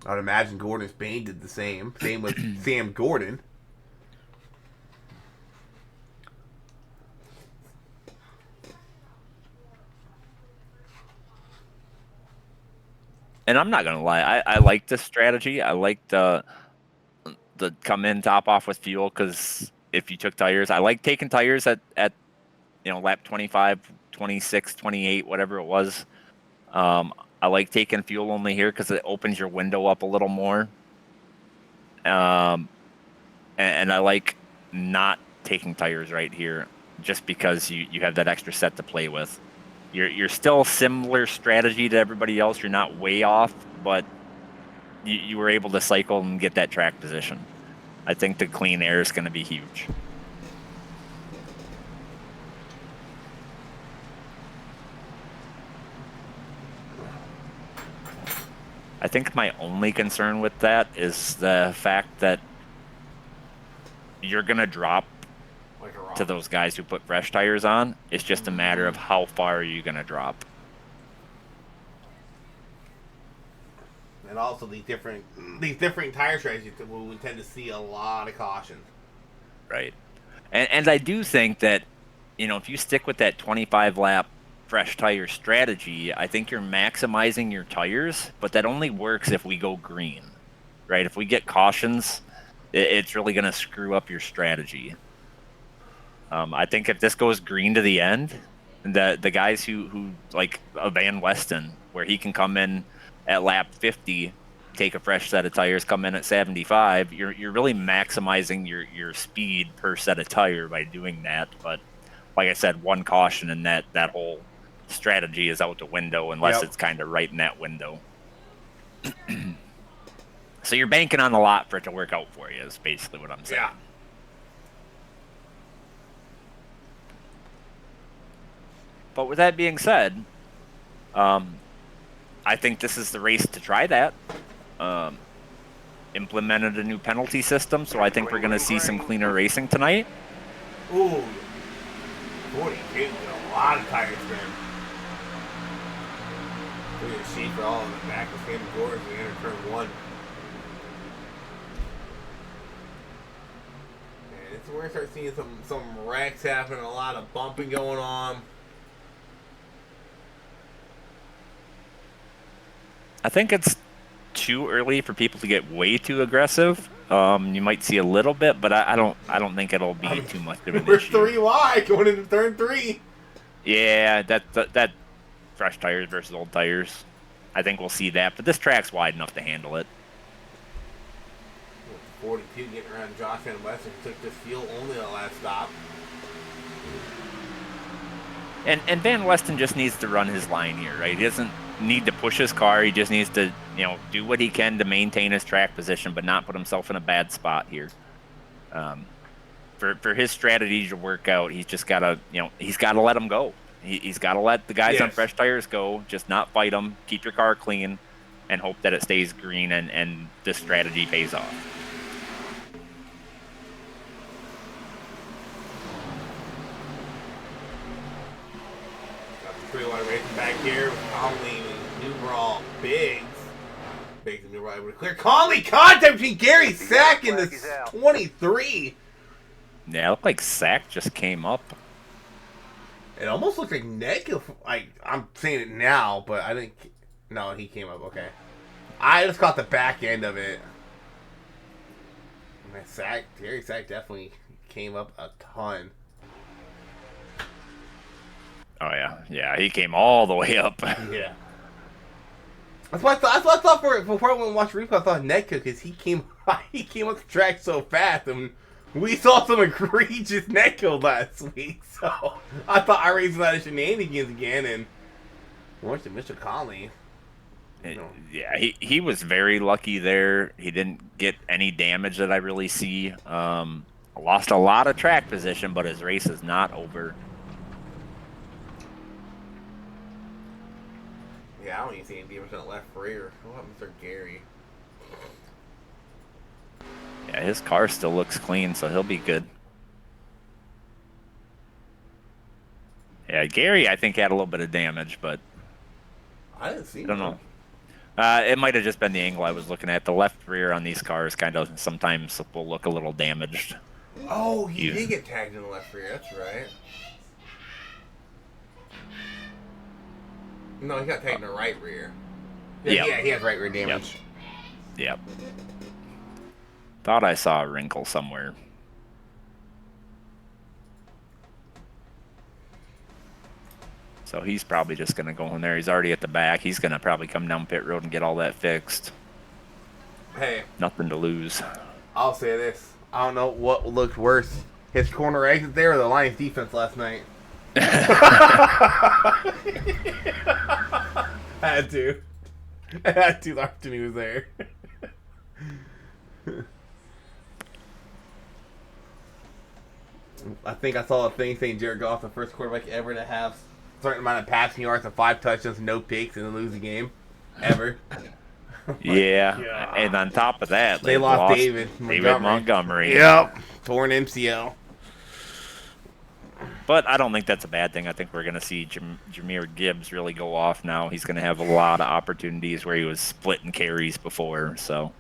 I would imagine Gordon Spain did the same. Same with Sam Gordon. And I'm not gonna lie, I like this strategy. I like the come in top off with fuel because if you took tires, I like taking tires at lap 25, 26, 28, whatever it was. I like taking fuel only here because it opens your window up a little more. Um, and I like not taking tires right here just because you have that extra set to play with. You're still similar strategy to everybody else. You're not way off, but you were able to cycle and get that track position. I think the clean air is going to be huge. I think my only concern with that is the fact that you're going to drop Like a rock. to those guys who put fresh tires on. It's just a matter of how far are you going to drop. And also these different tire strategies, we tend to see a lot of cautions. Right. And I do think that, if you stick with that 25 lap fresh tire strategy, I think you're maximizing your tires, but that only works if we go green, right? If we get cautions, it's really going to screw up your strategy. I think if this goes green to the end, the guys who like a Van Weston, where he can come in at lap 50, take a fresh set of tires, come in at 75, you're really maximizing your speed per set of tire by doing that. But like I said, one caution and that whole strategy is out the window unless it's kind of right in that window. So you're banking on a lot for it to work out for you is basically what I'm saying. Yeah. But with that being said, I think this is the race to try that. Implemented a new penalty system, so I think we're going to see some cleaner racing tonight. Ooh, 42 with a lot of tire spin. Look at the sheet for all in the back of Sam Gordon as we enter turn 1. And it's where we start seeing some wrecks happening, a lot of bumping going on. I think it's too early for people to get way too aggressive. You might see a little bit, but I don't think it'll be too much of an We're issue. 3 wide going into turn 3. Yeah, that fresh tires versus old tires. I think we'll see that, but this track's wide enough to handle it. 42 getting around Josh Van Weston, took this fuel only on the last stop. And Van Weston just needs to run his line here, right? He doesn't need to push his car. He just needs to, do what he can to maintain his track position, but not put himself in a bad spot here. For his strategy to work out, he's just gotta, he's gotta let them go. He's gotta let the guys on fresh tires go. Just not fight them. Keep your car clean, and hope that it stays green and this strategy pays off. Pretty wide racing back here with Conley and Newbrawl Biggs. Biggs and Newbrawl able to clear. Conley contact between Gary Sack and the 23. Yeah, it looked like Sack just came up. It almost looked like negative. I'm saying it now, but I think no, he came up okay. I just caught the back end of it. Man, Terry Sack definitely came up a ton. Oh yeah, he came all the way up. Yeah. That's what I thought. That's what I thought before I went and watched replay. I thought Netco because he came he came up the track so fast, and we saw some egregious Netco last week. So I thought I raised a lot of shenanigans again, and watched Mr. Conley. Yeah, he was very lucky there. He didn't get any damage that I really see. Lost a lot of track position, but his race is not over. Yeah, I don't even see any damage on the left rear. What happened to Mr. Gary? Yeah, his car still looks clean, so he'll be good. Yeah, Gary, I think, had a little bit of damage, but I didn't see. I don't know. It might have just been the angle I was looking at. The left rear on these cars kind of sometimes will look a little damaged. Oh, he did get tagged in the left rear. That's right. No, he got tagged in the right rear. Yeah, he has right rear damage. Yep. Thought I saw a wrinkle somewhere. So he's probably just going to go in there. He's already at the back. He's going to probably come down pit road and get all that fixed. Hey. Nothing to lose. I'll say this. I don't know what looked worse. His corner exit there or the Lions defense last night. Had to. Had to. The opportunity was there. I think I saw a thing saying Jared Goff, the first quarterback ever to have a certain amount of passing yards and 5 touchdowns, no picks, and then lose a game. Ever. Yeah. God. And on top of that, they lost David Montgomery. Yep. Torn MCL. But I don't think that's a bad thing. I think we're going to see Jahmyr Gibbs really go off now. He's going to have a lot of opportunities where he was splitting carries before. So.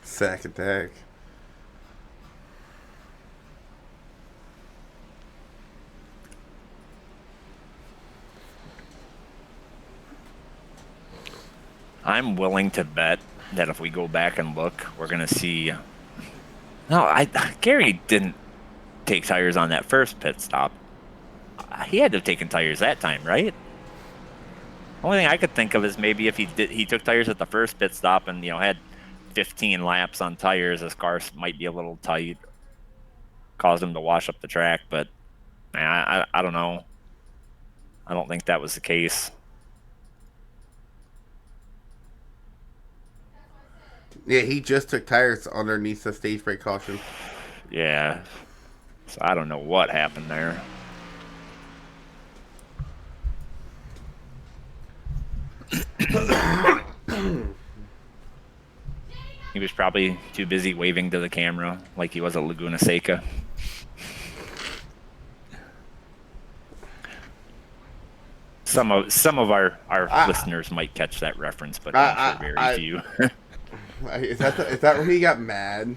Sack attack. I'm willing to bet that if we go back and look, we're going to see. Gary didn't take tires on that first pit stop. He had to have taken tires that time, right? Only thing I could think of is maybe if he took tires at the first pit stop and had 15 laps on tires, his car might be a little tight, caused him to wash up the track. But I don't know. I don't think that was the case. Yeah, he just took tires underneath the stage brake caution. Yeah. So I don't know what happened there. He was probably too busy waving to the camera like he was at Laguna Seca. Some of our listeners might catch that reference, but I'm sure very few. Is that when he got mad?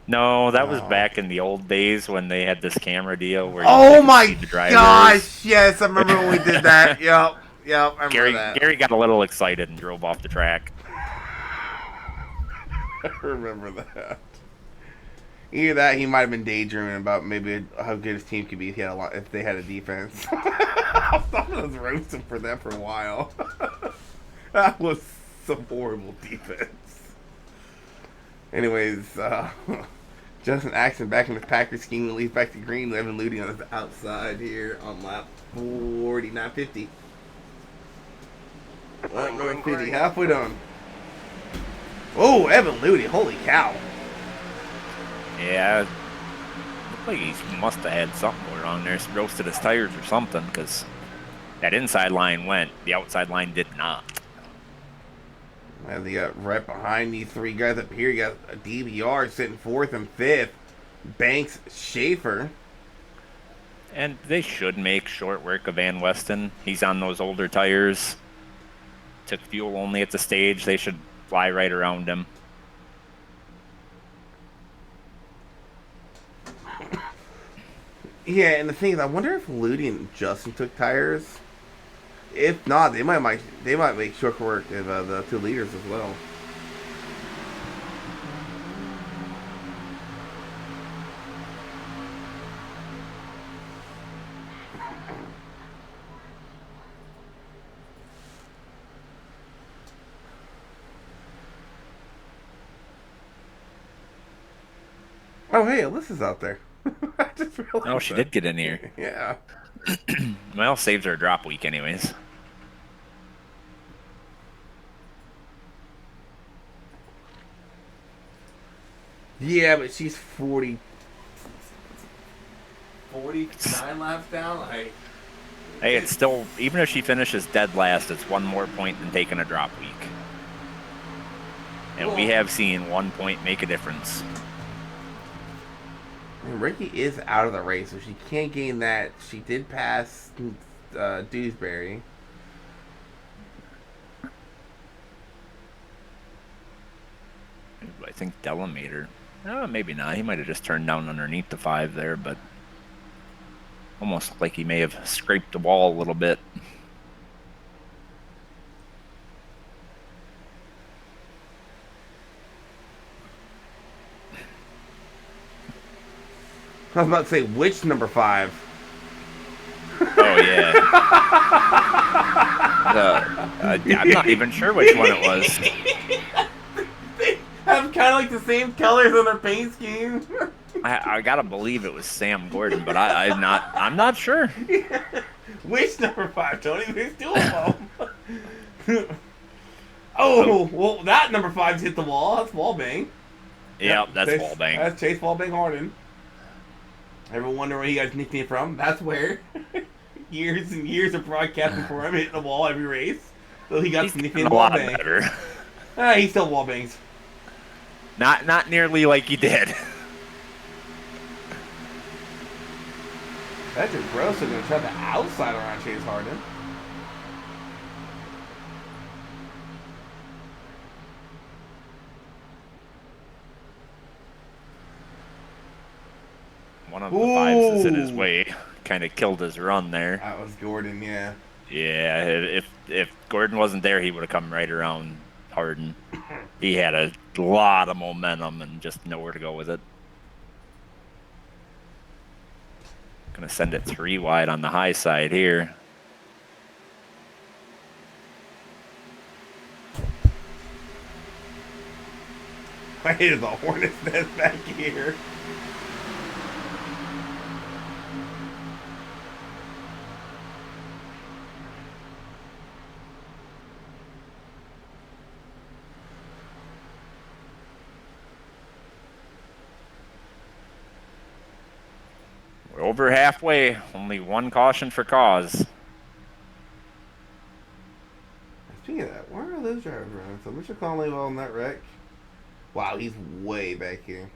No, that was back in the old days when they had this camera deal where. Oh my gosh! Yes, I remember when we did that. Yep. I remember that. Gary got a little excited and drove off the track. I remember that. Either that, he might have been daydreaming about maybe how good his team could be if they had a defense. I was roasting for that for a while. That was some horrible defense. Anyways, Justin Axon back in the Packers scheme and leads back to green. Evan Ludy on the outside here on lap 49.50. Going 50, halfway done. Oh, Evan Ludy, holy cow. Yeah, looked like he must have had something going on there. Roasted his tires or something, because that inside line went. The outside line did not. And they got right behind these three guys up here. You got a DBR sitting 4th and 5th. Banks, Schaefer. And they should make short work of Van Weston. He's on those older tires. Took fuel only at the stage. They should fly right around him. Yeah, and the thing is, I wonder if Ludi and Justin took tires. If not, they might make short work of the two leaders as well. Oh, hey, Alyssa's out there. I just Oh, realized she that. did get in here. Yeah. Well, saves her a drop week, anyways. Yeah, but she's 49 laps down. Hey, it's still, even if she finishes dead last, it's one more point than taking a drop week. And we have seen 1 point make a difference. And Ricky is out of the race, so she can't gain that. She did pass Dewsbury. I think Delamater. Oh, maybe not. He might have just turned down underneath the 5 there, but almost like he may have scraped the wall a little bit. I was about to say, which number 5? Oh, yeah. I'm not even sure which one it was. They have kind of like the same colors on their paint scheme. I gotta believe it was Sam Gordon, but I'm not sure. Which number 5, Tony? There's 2 of them. Oh, well, that number 5's hit the wall. That's Wallbang. Yep, that's Chase, Wallbang. That's Chase Wallbang Harden. Everyone wonder where he got his nickname from? That's where. Years and years of broadcasting for him, hitting the wall every race. So he got He's his nickname a lot Wallbang. better. He still Wallbangs. Not nearly like he did. Patrick Gross is going to try the outside around Chase Harden. One of the 5s is in his way. Kind of killed his run there. That was Gordon, yeah. Yeah, if Gordon wasn't there, he would have come right around Harden. He had a lot of momentum and just nowhere to go with it. Gonna send it 3 wide on the high side here. I hated the Hornet's nest back here. We're over halfway. Only 1 caution for cause. Speaking of that, where are those drivers running? So Mitchell Conley well in that wreck. Wow, he's way back here.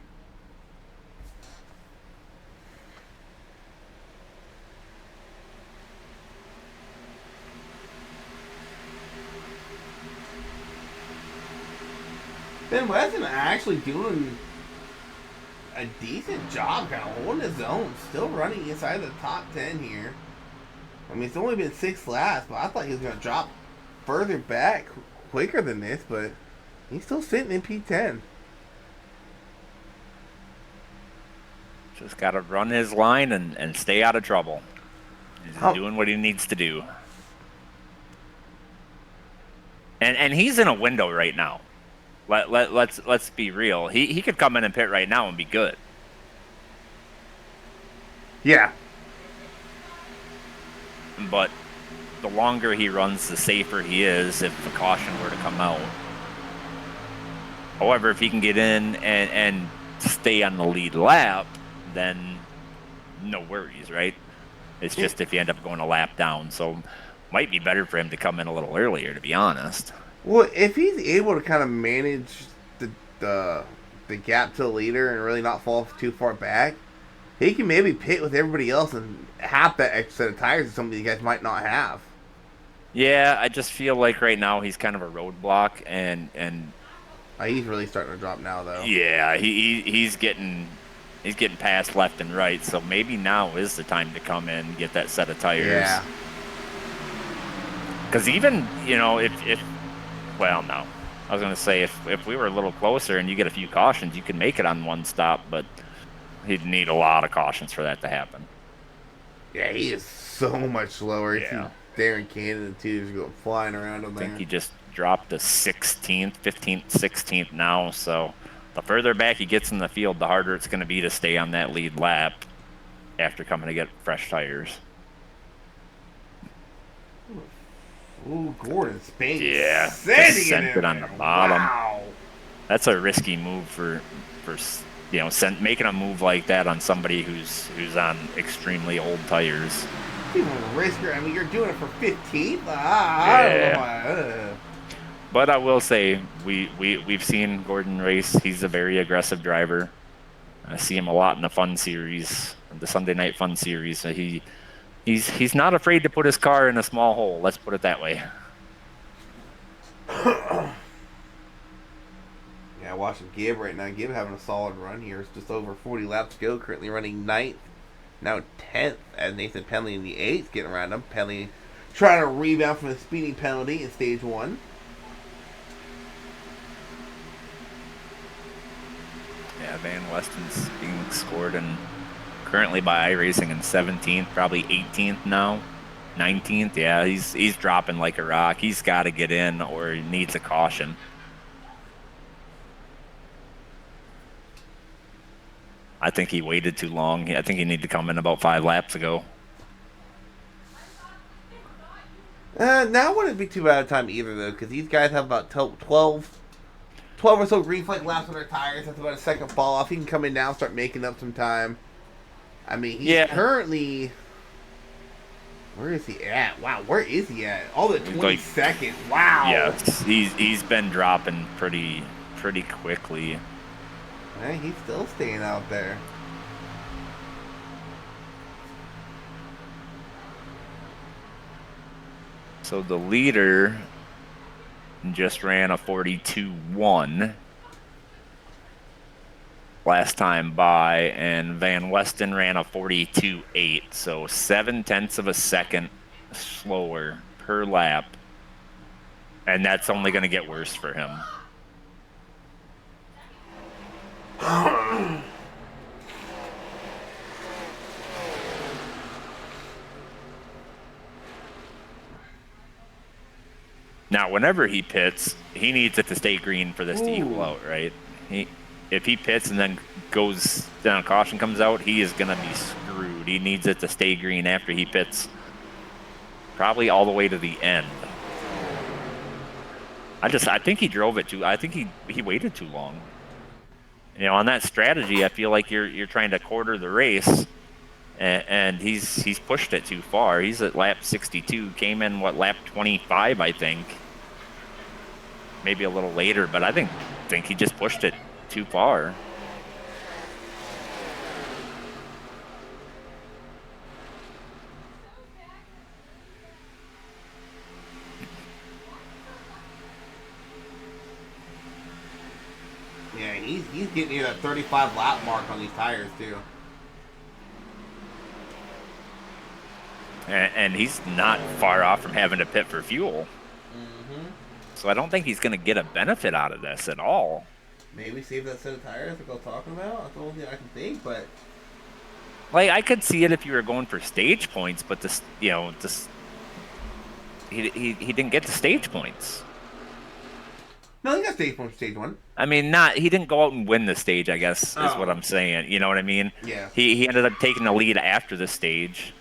Ben Weston actually doing a decent job kind of holding his own. Still running inside the top 10 here. I mean, it's only been 6 laps, but I thought he was going to drop further back quicker than this, but he's still sitting in P10. Just got to run his line and stay out of trouble. He's doing what he needs to do. And he's in a window right now. Let's be real. He could come in and pit right now and be good. Yeah. But the longer he runs, the safer he is if the caution were to come out. However, if he can get in and stay on the lead lap, then no worries, right? It's just if you end up going a lap down. So might be better for him to come in a little earlier, to be honest. Well, if he's able to kind of manage the gap to the leader and really not fall too far back, he can maybe pit with everybody else and have that extra set of tires that some of these guys might not have. Yeah, I just feel like right now he's kind of a roadblock, and he's really starting to drop now, though. Yeah, he's getting He's getting passed left and right, so maybe now is the time to come in and get that set of tires. Yeah. Because even, if well, no. I was going to say, if we were a little closer and you get a few cautions, you can make it on one stop, but he'd need a lot of cautions for that to happen. Yeah, he is so much slower. You see Yeah. Darren Cannon, too, is going flying around him I think there. he just dropped to 16th, 15th, 16th now, so the further back he gets in the field, the harder it's going to be to stay on that lead lap after coming to get fresh tires. Ooh, Gordon Spain Yeah, just sending it sent in it on the there. bottom. Wow. That's a risky move for making a move like that on somebody who's on extremely old tires. People risk it. I mean, you're doing it for 15th? I don't know Yeah, why. but I will say we've seen Gordon race. He's a very aggressive driver. I see him a lot in the fun series, the Sunday night fun series. He's not afraid to put his car in a small hole. Let's put it that way. Yeah, watching Gibb right now. Gibb having a solid run here. It's just over 40 laps to go. Currently running ninth, now 10th, as Nathan Penley in the 8th getting around him. Penley trying to rebound from a speeding penalty in stage 1. Yeah, Van Westen's being scored in currently by iRacing in 17th, probably 18th now, 19th. Yeah, he's dropping like a rock. He's got to get in or he needs a caution. I think he waited too long. I think he needed to come in about 5 laps ago. Now wouldn't be too bad a time either, though, because these guys have about 12 or so green flag laps on their tires. That's about a second fall off. He can come in now and start making up some time. I mean, he's currently... Where is he at? Wow, where is he at? All the 20 seconds. Wow. Yes, he's been dropping pretty quickly. Man, he's still staying out there. So the leader just ran a 42.1 last time by, and Van Westen ran a 42.8, so 0.7 of a second slower per lap, and that's only going to get worse for him. Now, whenever he pits, he needs it to stay green for this to equal out, right? If he pits and then goes down, caution comes out, he is going to be screwed. He needs it to stay green after he pits, probably all the way to the end. I think he drove it too. I think he waited too long. On that strategy, I feel like you're trying to quarter the race, and he's pushed it too far. He's at lap 62, came in lap 25, I think. Maybe a little later, but I think he just pushed it too far. Yeah, he's getting near that 35 lap mark on these tires too. And he's not far off from having to pit for fuel. Mm-hmm. So I don't think he's going to get a benefit out of this at all. Maybe save that set of tires like I was talking about. That's the only thing I can think, but... Like, I could see it if you were going for stage points, but he didn't get the stage points. No, he got stage points, stage 1. I mean, he didn't go out and win the stage, I guess, is what I'm saying. You know what I mean? Yeah. He ended up taking the lead after the stage.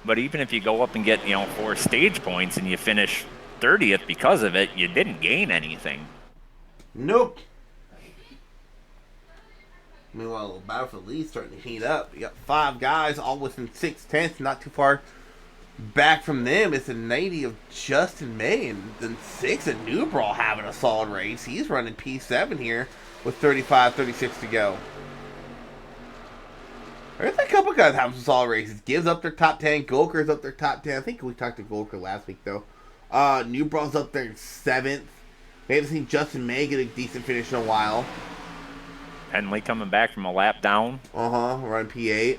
But even if you go up and get, 4 stage points and you finish 30th because of it, you didn't gain anything. Nope. Meanwhile, Battle for the Lead starting to heat up. You got 5 guys, all within 6/10, not too far back from them. It's a 90 of Justin May, and then 6 of Newbrawl having a solid race. He's running P7 here with 35-36 to go. There's a couple guys having some solid races. Gibbs up their top 10. Golker's up their top 10. I think we talked to Golker last week, though. Newbrawl's up there in 7th. We haven't seen Justin May get a decent finish in a while. Henley coming back from a lap down. We're on P8.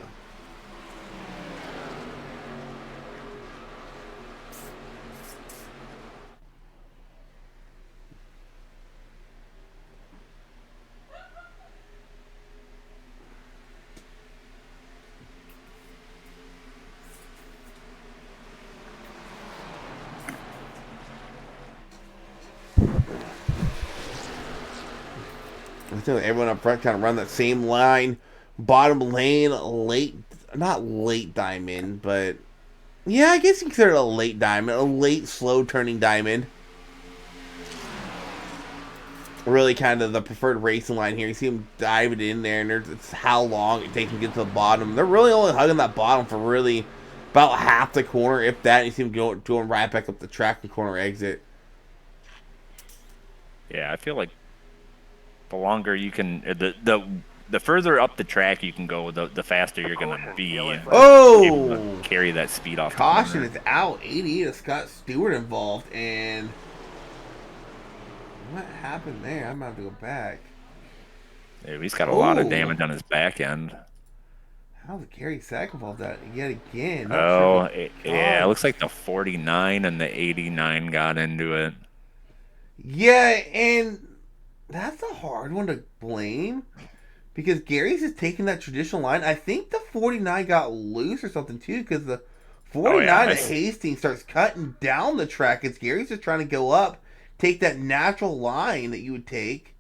I think everyone up front kind of run that same line. Bottom lane, not late diamond, but yeah, I guess you consider it a late diamond, a late slow turning diamond. Really kind of the preferred racing line here. You see them diving in there, and it's how long it takes them to get to the bottom. They're really only hugging that bottom for really about half the corner, if that. You see them going right back up the track and corner exit. Yeah, I feel like the longer you can, the further up the track you can go, the faster you're gonna be. Oh, able to carry that speed off. Caution is out. 88 of Scott Stewart involved, and what happened there? I'm gonna have to go back. Yeah, he's got a lot of damage on his back end. How's Gary Sack involved that yet again? Not sure yeah, it looks like the 49 and the 89 got into it. Yeah, and that's a hard one to blame because Gary's is taking that traditional line. I think the 49 got loose or something too because the 49 at Hastings starts cutting down the track. It's Gary's just trying to go up, take that natural line that you would take.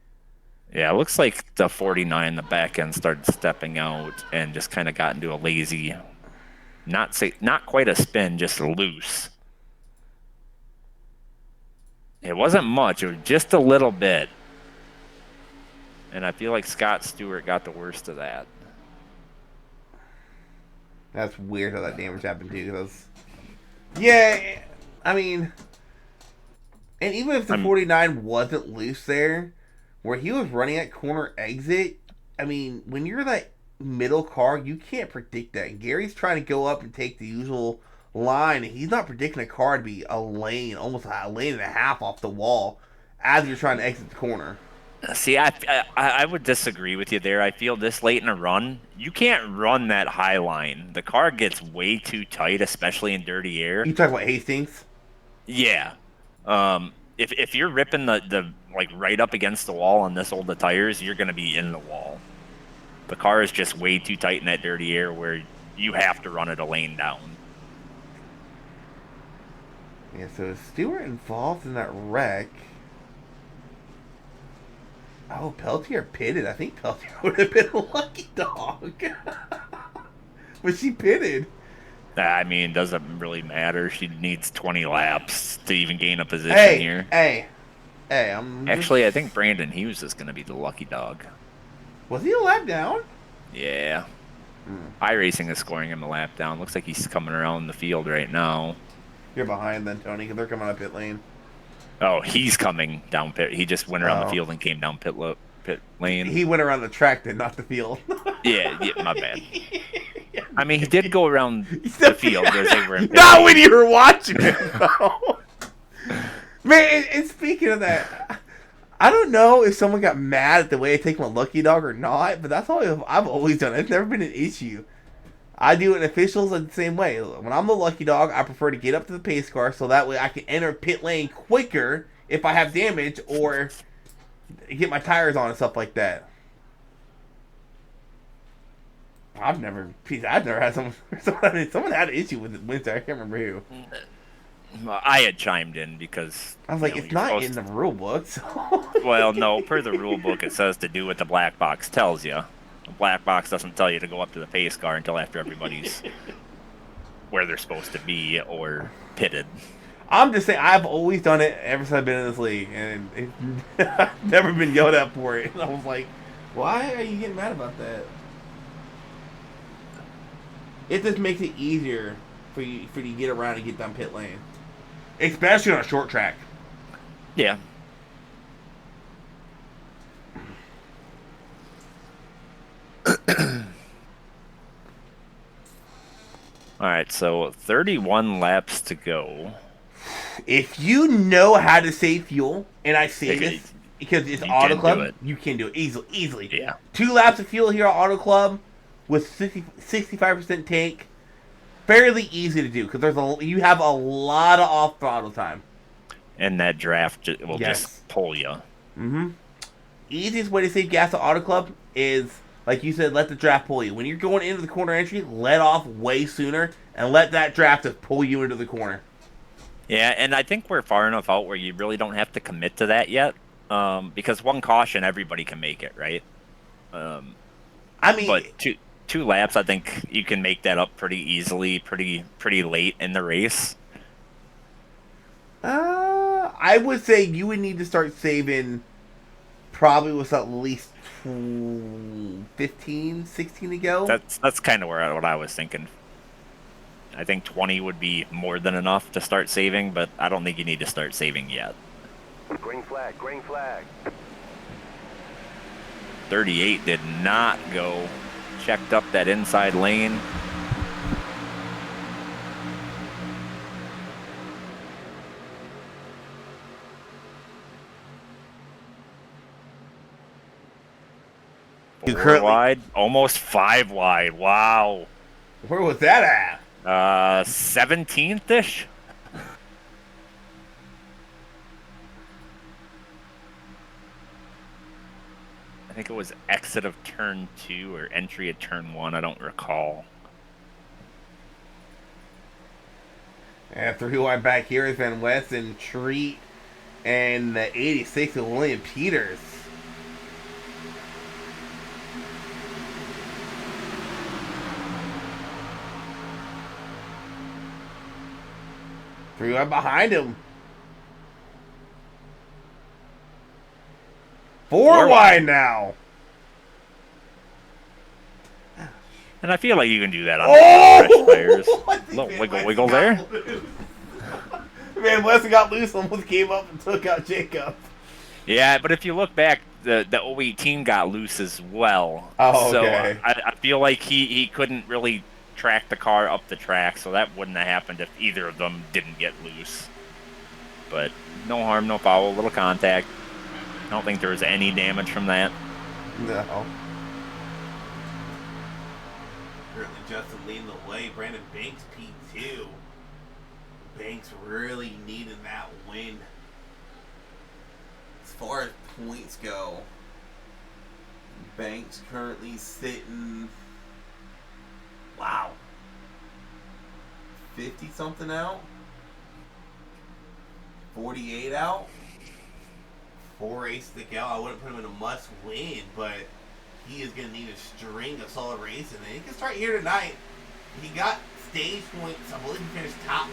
Yeah, it looks like the 49, the back end started stepping out and just kind of got into a lazy, not quite a spin, just loose. It wasn't much. It was just a little bit. And I feel like Scott Stewart got the worst of that. That's weird how that damage happened too. Because, yeah, I mean, and even if the 49 wasn't loose there, where he was running at corner exit, I mean, when you're that middle car, you can't predict that. And Gary's trying to go up and take the usual line, and he's not predicting a car to be a lane, almost a lane and a half off the wall as you're trying to exit the corner. See, I would disagree with you there. I feel this late in a run, you can't run that high line. The car gets way too tight, especially in dirty air. You talking about Hastings? Yeah. If you're ripping the like right up against the wall on this old the tires, you're gonna be in the wall. The car is just way too tight in that dirty air where you have to run it a lane down. Yeah, so is Stewart involved in that wreck? Oh, Peltier pitted. I think Peltier would have been a lucky dog. But she pitted. I mean, it doesn't really matter. She needs 20 laps to even gain a position here. Hey, Actually, I think Brandon Hughes is going to be the lucky dog. Was he a lap down? Yeah. iRacing is scoring him a lap down. Looks like he's coming around the field right now. You're behind then, Tony, because they're coming up pit lane. Oh, he's coming down pit. He just went around the field and came down pit lane. He went around the track then, not the field. yeah, my bad. I mean, he did go around the field as they were in pit not lane. when you were watching it, though. Man, and speaking of that, I don't know if someone got mad at the way I take my lucky dog or not, but that's all I've always done. It's never been an issue. I do it in officials the same way. When I'm the lucky dog, I prefer to get up to the pace car so that way I can enter pit lane quicker if I have damage or get my tires on and stuff like that. I've never had someone had an issue with it Wednesday. I can't remember who. I had chimed in because I was like, it's not in the rule book. So. Well, no, per the rule book, it says to do what the black box tells you. The black box doesn't tell you to go up to the pace car until after everybody's where they're supposed to be or pitted. I'm just saying, I've always done it ever since I've been in this league, and I've never been yelled at for it. And I was like, why are you getting mad about that? It just makes it easier for you to get around and get down pit lane. Especially on a short track. Yeah. All right, so 31 laps to go. If you know how to save fuel, and I say It, this because it's you Auto can do Club, it. you can do it easily. Yeah. 2 laps of fuel here at Auto Club with 65% tank, fairly easy to do because you have a lot of off throttle time. And that draft will just Yes. pull you. Mm-hmm. Easiest way to save gas at Auto Club is, like you said, let the draft pull you. When you're going into the corner entry, let off way sooner and let that draft just pull you into the corner. Yeah, and I think we're far enough out where you really don't have to commit to that yet. Because one caution, everybody can make it, right? Um, I mean, but two laps, I think you can make that up pretty easily, pretty late in the race. I would say you would need to start saving probably with at least 15, 16 to go. That's kind of what I was thinking. I think 20 would be more than enough to start saving, but I don't think you need to start saving yet. Green flag, green flag. 38 did not go. Checked up that inside lane. Four wide, almost 5 wide. Wow. Where was that at? 17th-ish. I think it was exit of turn 2 or entry at turn 1. I don't recall. And 3 wide back here is Van West and Treat and the 86 of William Peters. Three wide behind him. Four wide now. And I feel like you can do that on fresh tires. Little wiggle there. Van West got loose, almost came up and took out Jacob. Yeah, but if you look back, the 018 got loose as well. Oh, okay. So I feel like he couldn't really track the car up the track, so that wouldn't have happened if either of them didn't get loose. But no harm, no foul, little contact. I don't think there was any damage from that. No. Currently Justin leading the way. Brandon Banks P2. Banks really needed that win. As far as points go, Banks currently sitting, wow, 50 something out, 48 out, 4 races to go. I wouldn't put him in a must win, but he is going to need a string of solid races, and he can start here tonight. He got stage points. I believe he finished top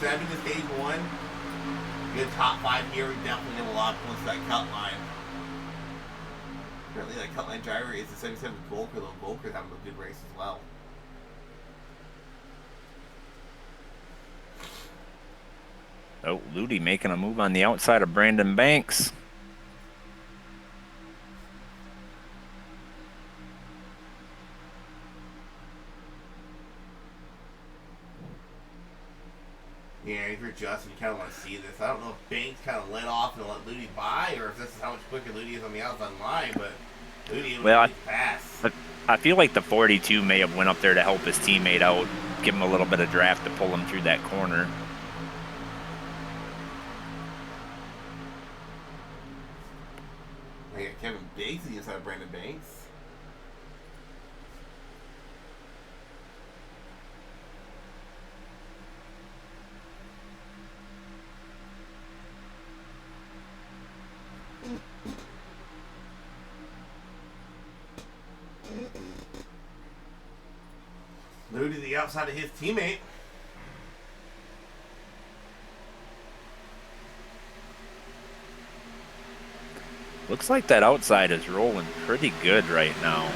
7 in stage 1. Good top 5 here. We definitely have a lot of points to that cut line. Apparently that cut line driver is the 77 Volker, though Volker's having a good race as well. Oh, Ludi making a move on the outside of Brandon Banks. Yeah, if you're Justin, you kind of want to see this. I don't know if Banks kind of let off and let Ludi by, or if this is how much quicker Ludi is on the outside line, but Ludi was really fast. I feel like the 42 may have went up there to help his teammate out, give him a little bit of draft to pull him through that corner. I got Kevin Biggs inside of Brandon Banks. Ludi to the outside of his teammate. Looks like that outside is rolling pretty good right now.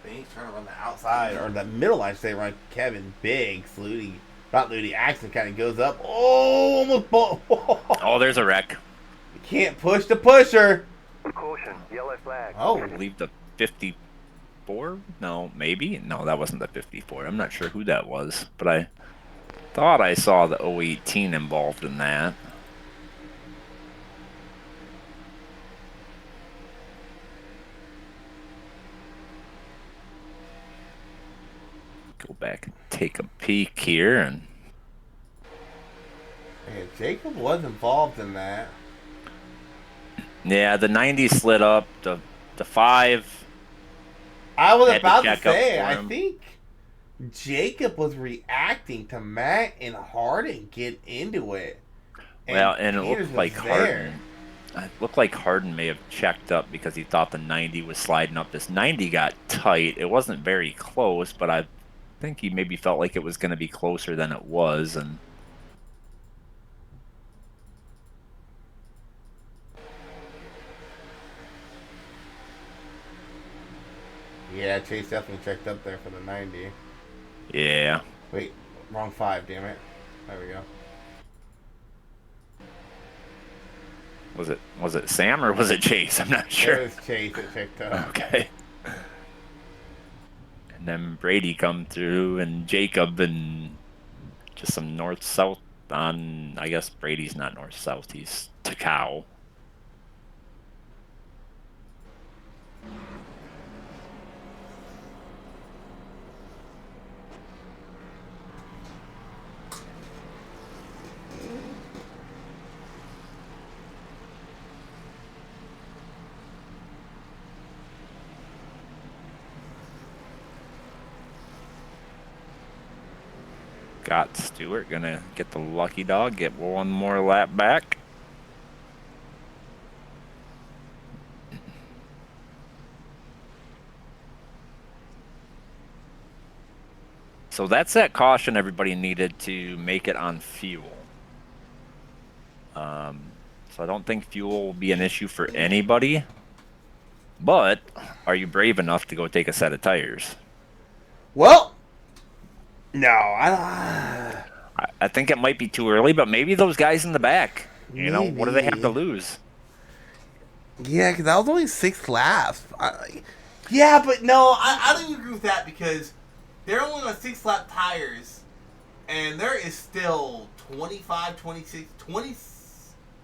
Banks trying to run the outside, or the middle, I say, run Kevin Biggs. Not Ludi. Axton kind of goes up. Oh, almost. Oh, there's a wreck. You can't push the pusher. Caution, yellow flag. Oh. I believe the 54? No, maybe? No, that wasn't the 54. I'm not sure who that was, but I thought I saw the 018 involved in that. Go back and take a peek here, and Man, Jacob was involved in that. yeah, the 90 slid up. The 5. I was Had to about to check up say, for I him. think Jacob was reacting to Matt and Harden get into it. Well, and it Peters looked was like there. Harden. It looked like Harden may have checked up because he thought the 90 was sliding up. This 90 got tight. It wasn't very close, but I think he maybe felt like it was going to be closer than it was, and Yeah, Chase definitely checked up there for the 90. yeah. Wait, wrong 5, damn it. There we go. Was it Sam or was it Chase? I'm not sure. It was Chase that checked up. Okay. And then Brady come through and Jacob and just some north south on. I guess Brady's not north south. He's Takao. Got Stewart gonna get the lucky dog, get one more lap back. So that's that caution everybody needed to make it on fuel. So I don't think fuel will be an issue for anybody. But are you brave enough to go take a set of tires? Well, no, I I think it might be too early, but maybe those guys in the back, you know, what do they have to Maybe. lose? Yeah, because that was only 6 laps. Yeah, but no, I don't agree with that because they're only on 6-lap tires, and there is still 25, 26, 20.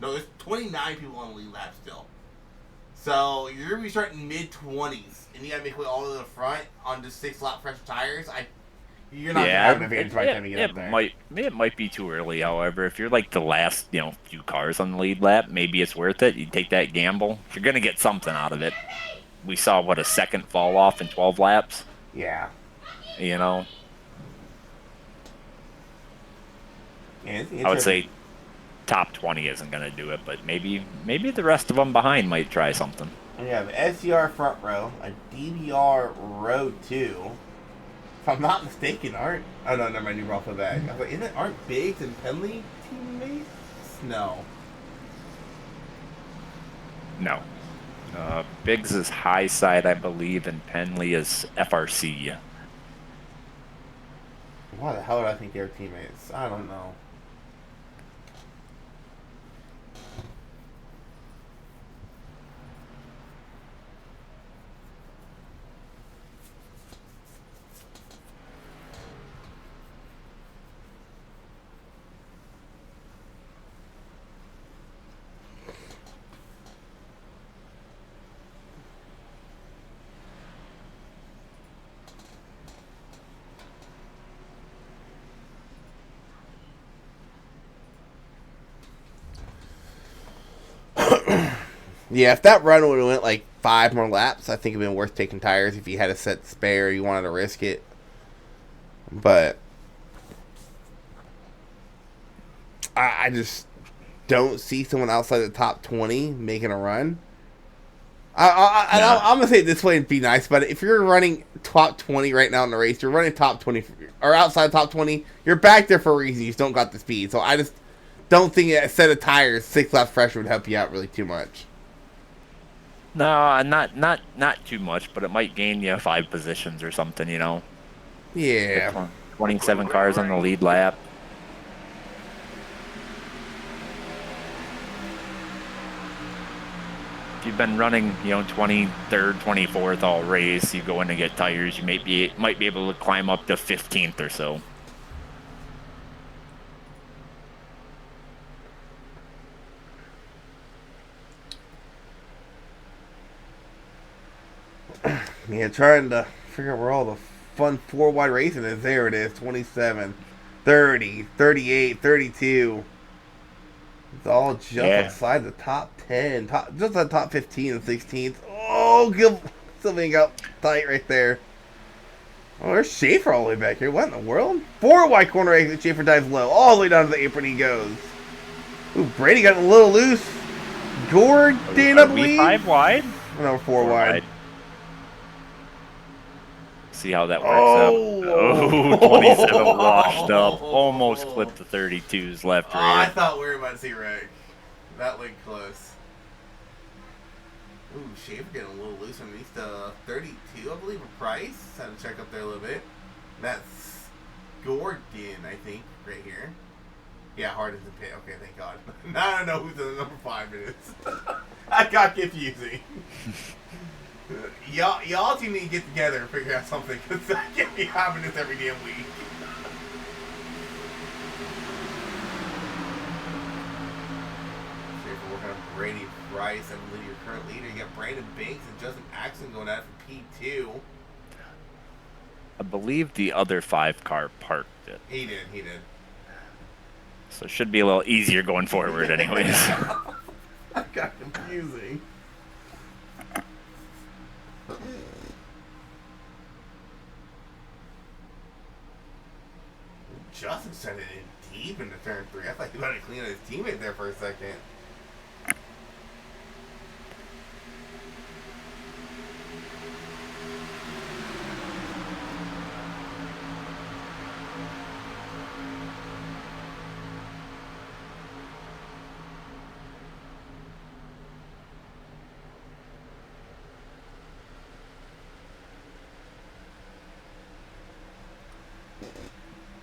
No, there's 29 people on the lead lap still. So you're gonna be starting mid-20s, and you gotta make way all the way to the front on just 6-lap fresh tires. You're not gonna have an advantage by the time you get up there. It might be too early. However, if you're like the last, few cars on the lead lap, maybe it's worth it. You take that gamble. You're gonna get something out of it. We saw a second fall off in 12 laps. Yeah. You know, Yeah, I would say top 20 isn't gonna do it, but maybe the rest of them behind might try something. we have SCR front row, a DBR row 2. If I'm not mistaken, oh no, never mind, you brought the back. I was like, aren't Biggs and Penley teammates? No. No. Biggs is high side, I believe, and Penley is FRC. Why the hell would I think they were teammates? I don't know. Yeah, if that run would have went like 5 more laps, I think it'd been worth taking tires if you had a set spare, you wanted to risk it. But I just don't see someone outside the top 20 making a run. I'm gonna say it this way and be nice about it. If you're running top 20 right now in the race, you're running top 20 or outside top 20. You're back there for a reason. You just don't got the speed. So I just don't think a set of tires 6 laps fresh would help you out really too much. No, not too much, but it might gain you 5 positions or something. Yeah. 27 cars on the lead lap. you've been running, 23rd, 24th all race, you go in and get tires, you might be able to climb up to 15th or so. Yeah, trying to figure out where all the fun 4-wide racing is. There it is, 27, 30, 38, 32. It's all just outside the top 10, just the top 15 and 16th. Oh, something got tight right there. Oh, there's Schaefer all the way back here. What in the world? 4-wide corner exit. Schaefer dives low. All the way down to the apron he goes. Ooh, Brady got a little loose. Gordon, I believe. 5 wide? No, 4 wide. See how that works out. Oh, 27 washed up. Almost clipped the 32's left rear. I thought we were about to see wreck. That looked close. Ooh, Schaefer getting a little loose underneath the 32, I believe, of Price. Had to check up there a little bit. That's Gordon, I think, right here. Yeah, Hardin's in pit. Okay, thank God. Now I don't know who the number 5 is. That got confusing. Y'all two need to get together and figure out something, because that can't be happening this every damn week. Schaefer working on Brady Price, I believe your current leader. You got Brandon Banks and Justin Axon going out for P2. I believe the other 5 car parked it. He did. So it should be a little easier going forward anyways. That got confusing. Justin sent it in deep into turn 3. I thought he wanted to clean out his teammate there for a second.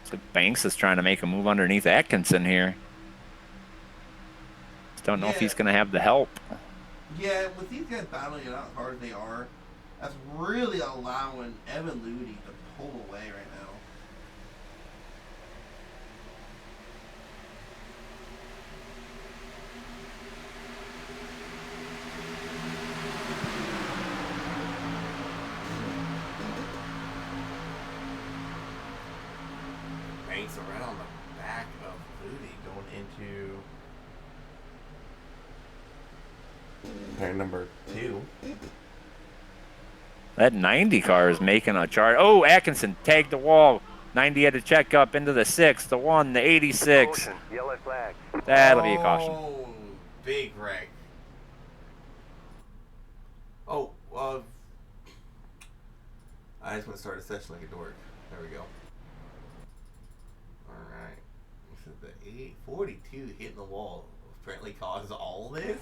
So Banks is trying to make a move underneath Atkinson here. Just don't know if he's going to have the help. Yeah, with these guys battling it out as hard as they are, that's really allowing Evan Ludy to pull away right now. Banks around the back of Ludy going into turn number 2. That 90 car is making a charge. Oh, Atkinson tagged the wall. 90 had to check up into the 6, the 1, the 86. Caution, yellow flag. That'll be a caution. Oh, big wreck. Oh, I just want to start a session like a dork. There we go. Alright. So the 842 hitting the wall apparently caused all this?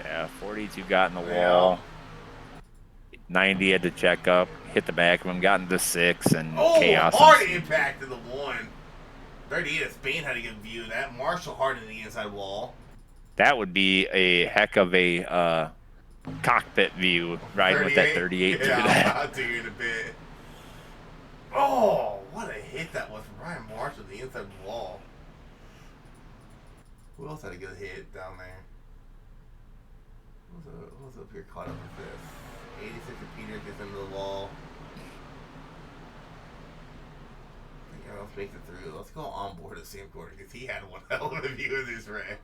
Yeah, 42 got in the wall. 90 had to check up, hit the back of him, got into 6, and chaos. Hard impact to the 1. 38 of Spain had a good view of that. Marshall hard in the inside wall. That would be a heck of a cockpit view riding with that 38 through that. I'll do it in a bit. Oh, what a hit that was from Ryan Marshall, the inside wall. Who else had a good hit down there? Who's up here caught up with this? 86 of Peter gets into the wall. Everyone else makes it through. Let's go on board of Sam Gordon because he had one hell of a view of this wreck.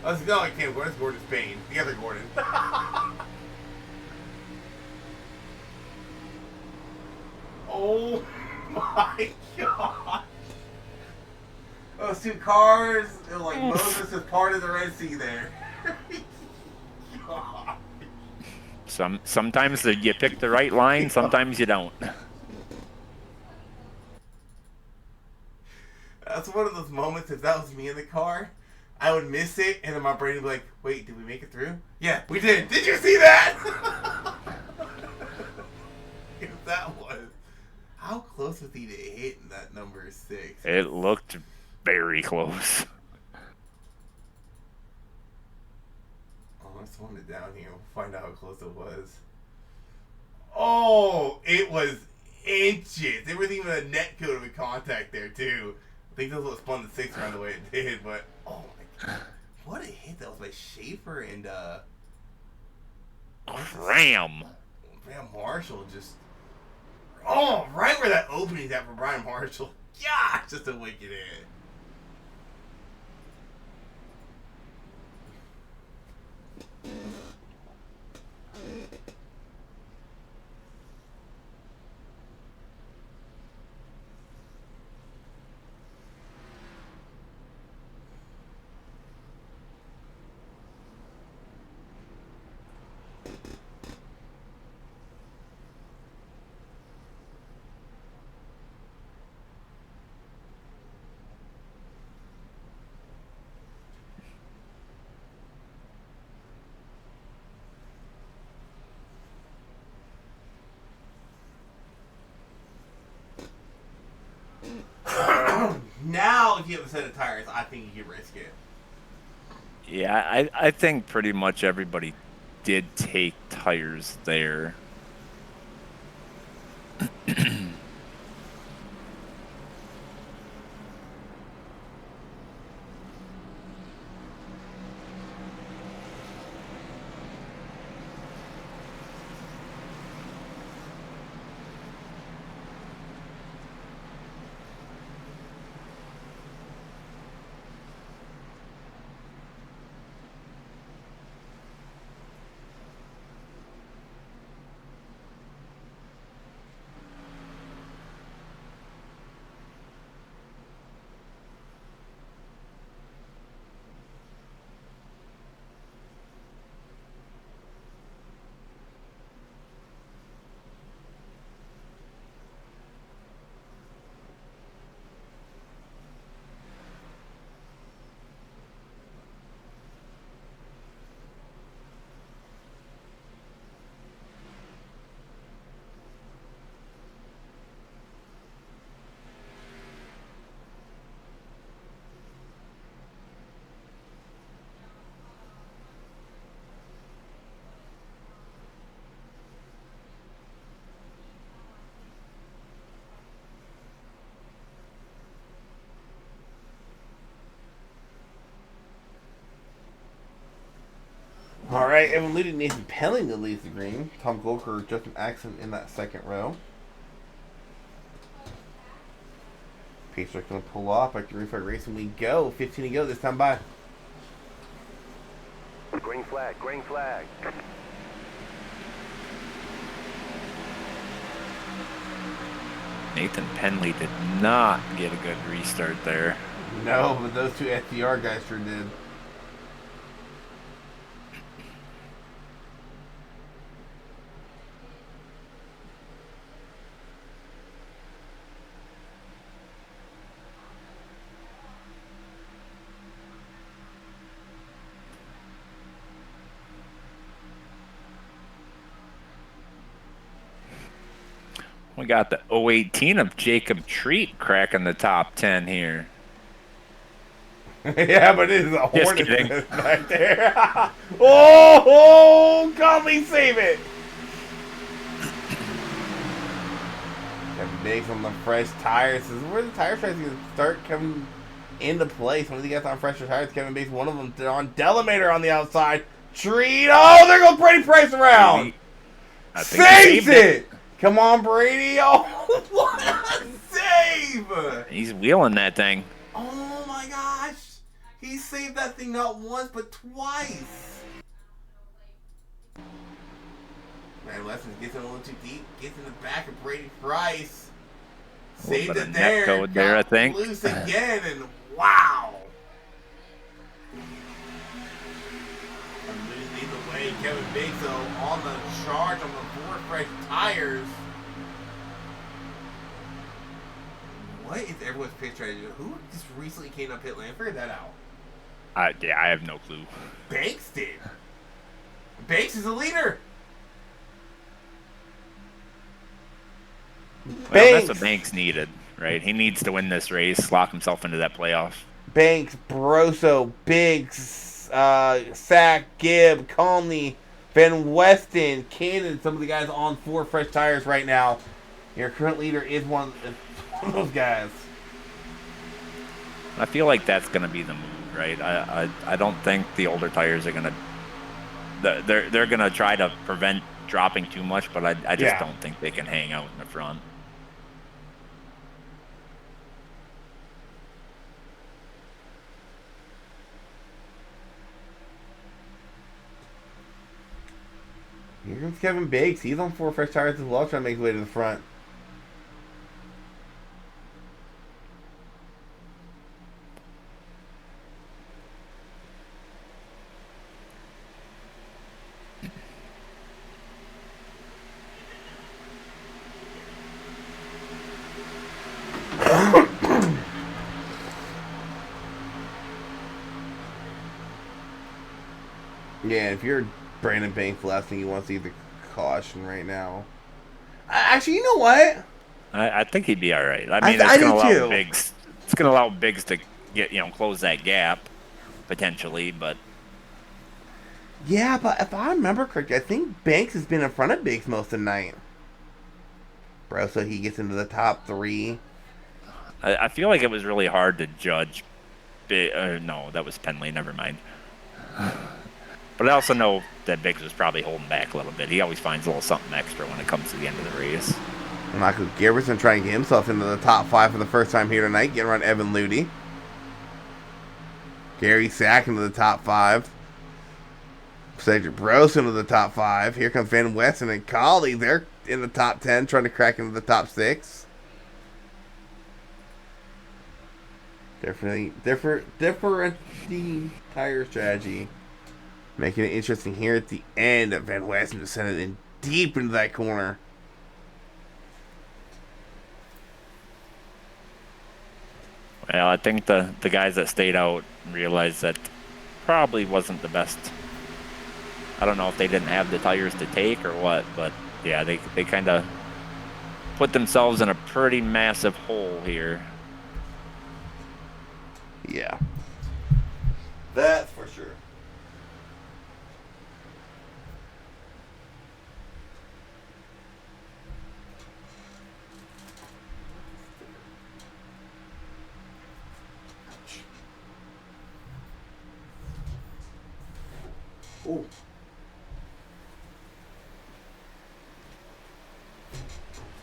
Let's go, Cam Gordon. It's Gordon's Bane. The other Gordon. Oh my god. Those two cars, they're like Moses is part of the Red Sea there. God. Sometimes you pick the right line, sometimes you don't. That's one of those moments, if that was me in the car, I would miss it, and then my brain would be like, wait, did we make it through? Yeah, we did. Did you see that? If that was... How close was he to hitting that number 6? It looked very close. Oh, let's want it down here. We'll find out how close it was. Oh, it was inches. There was even a net code of contact there too. I think that's what spun the 6 around the way it did. But oh my god, what a hit that was by Schaefer and Cram. Brian Marshall. Just right where that opening's at for Brian Marshall. Yeah, just a wicked hit. Now, if you have a set of tires, I think you can risk it. Yeah, I think pretty much everybody did take tires there. All right, Evan Ludy, Nathan Pelling that leads the green. Tom Golker, Justin Axon in that second row. Pacer going to pull off. Back to Refire Racing we go. 15 to go this time by. Green flag, green flag. Nathan Penley did not get a good restart there. No, but those two FDR guys sure did. We got the 018 of Jacob Treat cracking the top 10 here. Yeah, but it is a Just hornet kidding. back there. Oh, Conley, save it. Kevin Biggs on the fresh tires. This is where the tire strikes going to start coming into play. Some of the guys on fresher tires. Kevin Biggs, one of them, on Delamater on the outside. Treat. Oh, there goes Brady Price around. I think he Saves saved it. Come on, Brady. Oh, what a save. He's wheeling that thing. Oh, my gosh. He saved that thing not once, but twice. Man, Lessons gets in a little too deep. Gets in the back of Brady Price. Saved bit it of there. net code there, I got think. Loose again, and wow. Leading the way, Kevin Biggs, though, on the charge on the 4 fresh tires. What is everyone's pit strategy? Who just recently came up pit lane? Figure that out. Yeah, I have no clue. Banks did. Banks is the leader. Well, that's what Banks needed. right? He needs to win this race, lock himself into that playoff. Banks, Barroso, Biggs, Sack, Gibb, Conley, Van Weston, Cannon, some of the guys on 4 fresh tires right now. Your current leader is one of those guys. I feel like that's going to be the move, right? I don't think the older tires are going to. They're going to try to prevent dropping too much, but I just don't think they can hang out in the front. Here comes Kevin Biggs. He's on 4 fresh tires as well, trying to make his way to the front. Yeah, if you're Brandon Banks, the last thing you want to see is the caution right now. Actually, you know what? I think he'd be all right. I mean, I it's going do to allow too. Biggs. It's going to allow Biggs to get close that gap potentially, but Yeah, but if I remember correctly, I think Banks has been in front of Biggs most of the night. Bro, so he gets into the top 3. I feel like it was really hard to judge. No, that was Penley. Never mind. But I also know that Biggs was probably holding back a little bit. He always finds a little something extra when it comes to the end of the race. Michael Giberson trying to get himself into the top 5 for the first time here tonight, getting around Evan Ludy. Gary Sack into the top 5. Cedric Bros into the top 5. Here comes Van Weston and Collie. They're in the top 10, trying to crack into the top 6. Different tire strategy. Making it interesting here at the end. Van Weston just sent it in deep into that corner. Well, I think the guys that stayed out realized that probably wasn't the best. I don't know if they didn't have the tires to take or what, but yeah, they kind of put themselves in a pretty massive hole here. Yeah. That's for sure. Oh.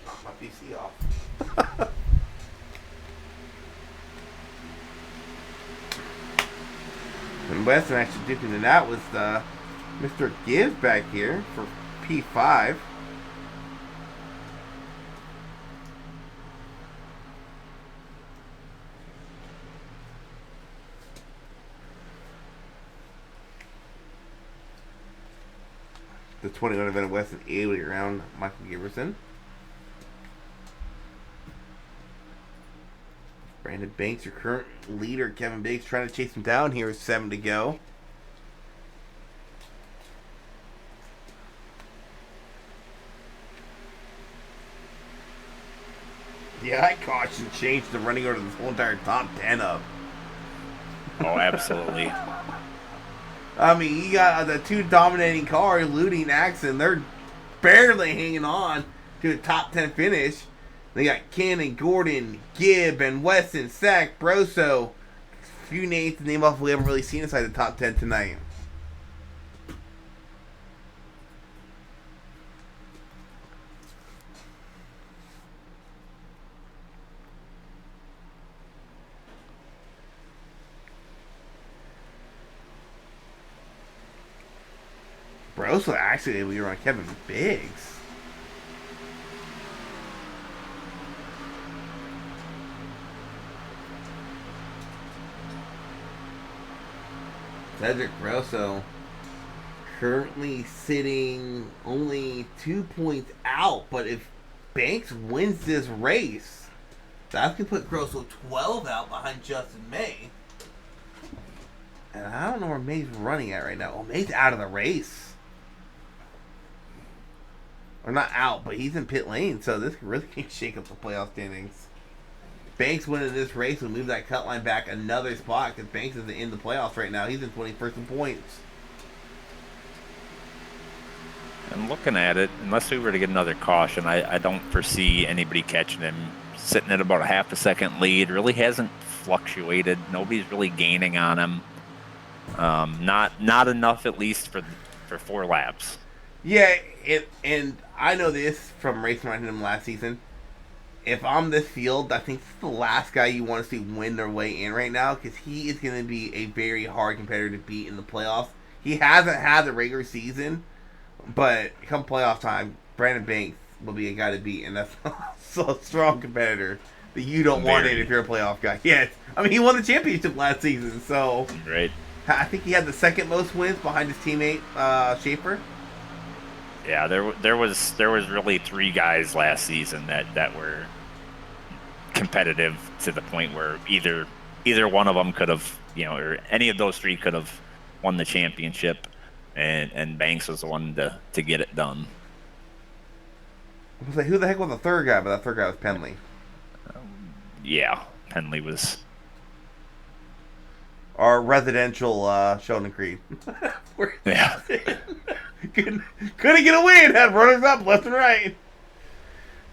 Knock my PC off. And Weston actually dipping it out was Mr. Gibbs back here for P5. The 21 event of Weston able to get around Michael Giberson. Brandon Banks, your current leader, Kevin Biggs, trying to chase him down here with 7 to go. Yeah, that caution changed the running order of this whole entire top 10 up. Oh, absolutely. I mean, you got the 2 dominating cars, Ludi and Axon. They're barely hanging on to a top 10 finish. They got Cannon, Gordon, Gibb, and Weston, Sack, Broso. A few names to name off we haven't really seen inside the top 10 tonight. Broso actually we were on Kevin Biggs. Cedric Broso currently sitting only 2 points out, but if Banks wins this race, that's going to put Grosso 12 out behind Justin May. And I don't know where May's running at right now. Oh, May's out of the race. Or not out, but he's in pit lane, so this really can shake up the playoff standings. Banks winning this race will move that cut line back another spot because Banks isn't in the playoffs right now. He's in 21st in points. And looking at it, unless we were to get another caution, I don't foresee anybody catching him. Sitting at about a half a second lead, really hasn't fluctuated. Nobody's really gaining on him. Not enough, at least for 4 laps. Yeah, and I know this from racing around him last season. If I'm this field, I think this is the last guy you want to see win their way in right now because he is going to be a very hard competitor to beat in the playoffs. He hasn't had the regular season, but come playoff time, Brandon Banks will be a guy to beat, and that's a strong competitor that you don't want in if you're a playoff guy. Yes, I mean he won the championship last season, so right. I think he had the second most wins behind his teammate Schaefer. Yeah, there was really 3 guys last season that were competitive to the point where either one of them could have, or any of those 3 could have won the championship, and Banks was the one to get it done. I was like, who the heck was the third guy? But that third guy was Penley. Yeah, Penley was our residential Sheldon Creed. Yeah. Couldn't get a win. Had runners up left and right.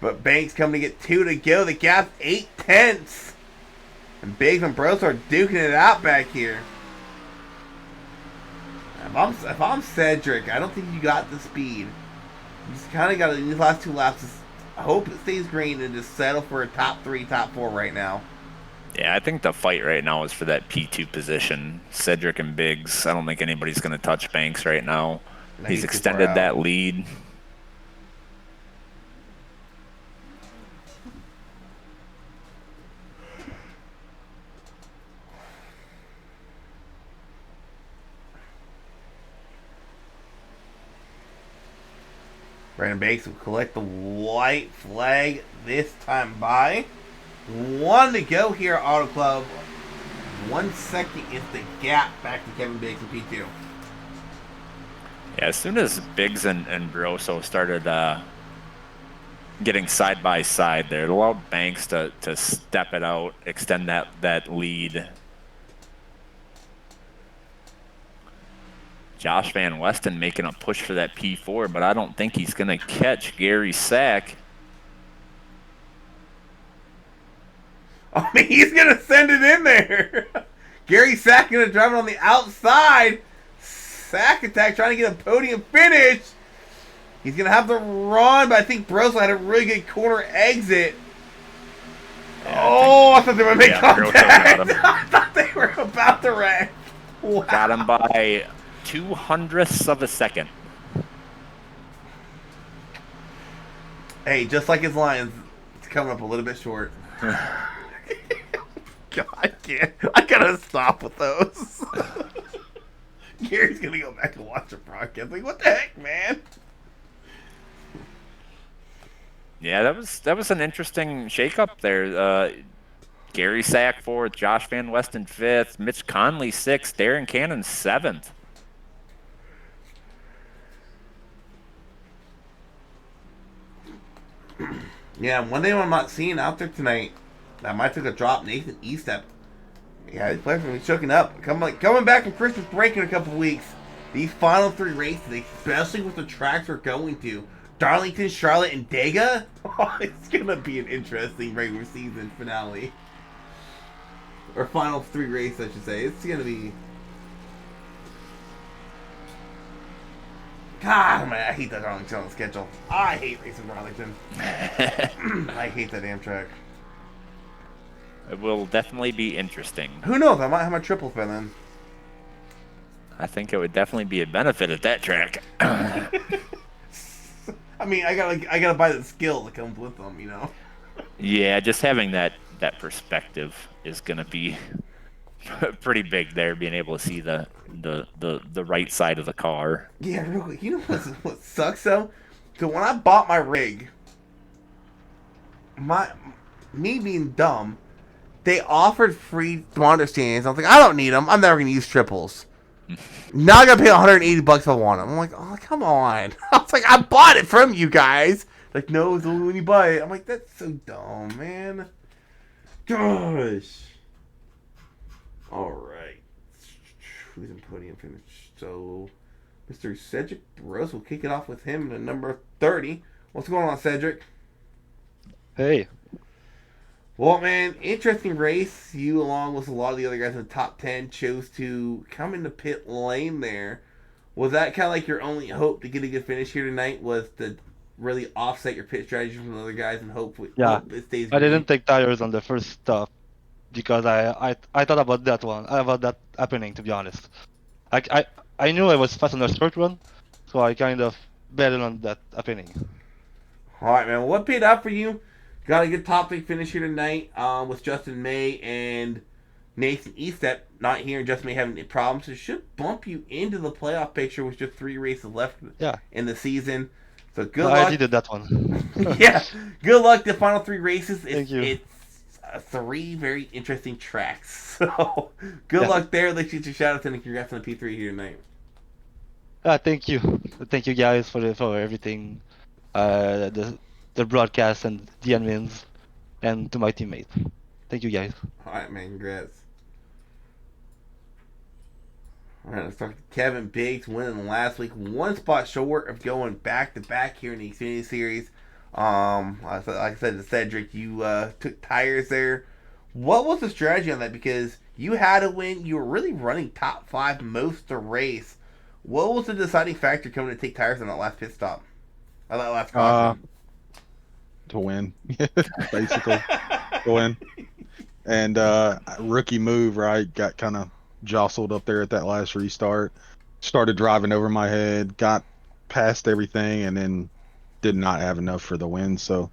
But Banks coming to get 2 to go. The gap's 0.8. And Biggs and Bros are duking it out back here. If I'm Cedric, I don't think you got the speed. You just kind of got to, in these last 2 laps, just hope it stays green and just settle for a top 3, top 4 right now. Yeah, I think the fight right now is for that P2 position. Cedric and Biggs. I don't think anybody's going to touch Banks right now. He's extended that lead. Brandon Banks will collect the white flag this time by. 1 to go here, Auto Club. 1 second is the gap back to Kevin Biggs and P2. Yeah, as soon as Biggs and Broso started getting side by side there, it allowed Banks to step it out, extend that lead. Josh Van Westen making a push for that P4, but I don't think he's going to catch Gary Sack. I mean, he's going to send it in there. Gary Sack going to drive it on the outside. Sack attack trying to get a podium finish. He's going to have to run, but I think Broso had a really good corner exit. Yeah, I thought they were going to make contact. I thought they were about to wreck. Wow. Got him by 0.02 of a second. Hey, just like his Lions, it's coming up a little bit short. God, I can't. I gotta stop with those. Gary's gonna go back and watch the broadcast. Like, what the heck, man? Yeah, that was an interesting shakeup there. Gary Sack 4th, Josh Van Westen 5th, Mitch Conley 6th, Darren Cannon 7th. Yeah, one thing I'm not seeing out there tonight that might take a drop. Nathan Estep. Yeah, these players are really choking up. Coming back from Christmas break in a couple weeks. These final 3 races, especially with the tracks we're going to, Darlington, Charlotte, and Dega. Oh, it's gonna be an interesting regular season finale. Or final 3 races, I should say. It's gonna be. God, man, I hate that Darlington on the schedule. I hate racing Darlington. I hate that Amtrak. It will definitely be interesting. Who knows? I might have my triples by then. I think it would definitely be a benefit at that track. I mean, I gotta buy the skill that comes with them, you know. Yeah, just having that perspective is gonna be pretty big there. Being able to see the right side of the car. Yeah, real quick. You know what sucks though? So when I bought my rig, me being dumb, they offered free monitor stands. I was like, I don't need them. I'm never gonna use triples. Now I gotta pay $180 if I want them. I'm like, oh, come on. I was like, I bought it from you guys. Like, no, it's only when you buy it. I'm like, that's so dumb, man. Gosh. All right. Who's in podium finish? So, Mr. Cedric Rose will kick it off with him in number 30. What's going on, Cedric? Hey, Well, man, interesting race. You, along with a lot of the other guys in the top 10, chose to come into pit lane there. Was that kind of like your only hope to get a good finish here tonight? Was to really offset your pit strategy from the other guys and yeah, hope it stays I green? didn't take tires on the first stop because I thought about that one, about that happening, to be honest. I, I, I knew I was fast on the short run, so I kind of betted on that happening. All right, man. Well, what paid out for you? Got a good top 3 finish here tonight with Justin May and Nathan Estep not here and Justin May having any problems. So it should bump you into the playoff picture with just 3 races left Yeah, in the season. So good I luck. did that one. Yeah, good luck. The final 3 races. Thank you. It's 3 very interesting tracks. So good Yeah. luck there. Let's get your shout outs and congrats on the P3 here tonight. Thank you, thank you guys for everything, the broadcast and the admins, and to my teammates. Thank you guys. All right, man. Congrats. All right, let's talk to Kevin Biggs winning last week. 1 spot short of going back to back here in the Xfinity Series. Like I said to Cedric, you took tires there. What was the strategy on that? Because you had to win. You were really running top 5 most of the race. What was the deciding factor coming to take tires on that last pit stop? Or that last caution? To win, basically, to win. And rookie move, right? Got kind of jostled up there at that last restart. Started driving over my head, got past everything, and then did not have enough for the win. So,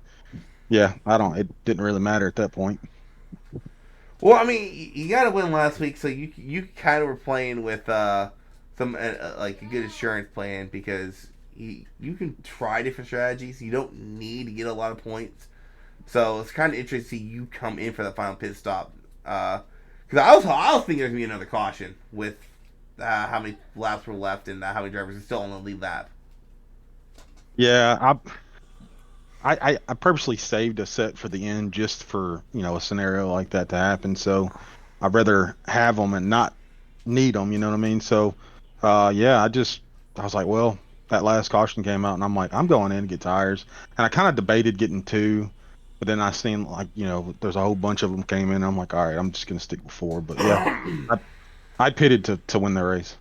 yeah, it didn't really matter at that point. Well, I mean, you got to win last week, so you kind of were playing with some like a good insurance plan because you can try different strategies. You don't need to get a lot of points, so it's kind of interesting to see you come in for the final pit stop. Because I was thinking there's gonna be another caution with how many laps were left and how many drivers are still on the lead lap. Yeah, I purposely saved a set for the end just for a scenario like that to happen. So I'd rather have them and not need them. You know what I mean? So yeah, I was like, well, that last caution came out, and I'm like, I'm going in to get tires, and I kind of debated getting 2, but then I seen like there's a whole bunch of them came in. I'm like, all right, I'm just gonna stick with 4. But yeah, I pitted to win the race.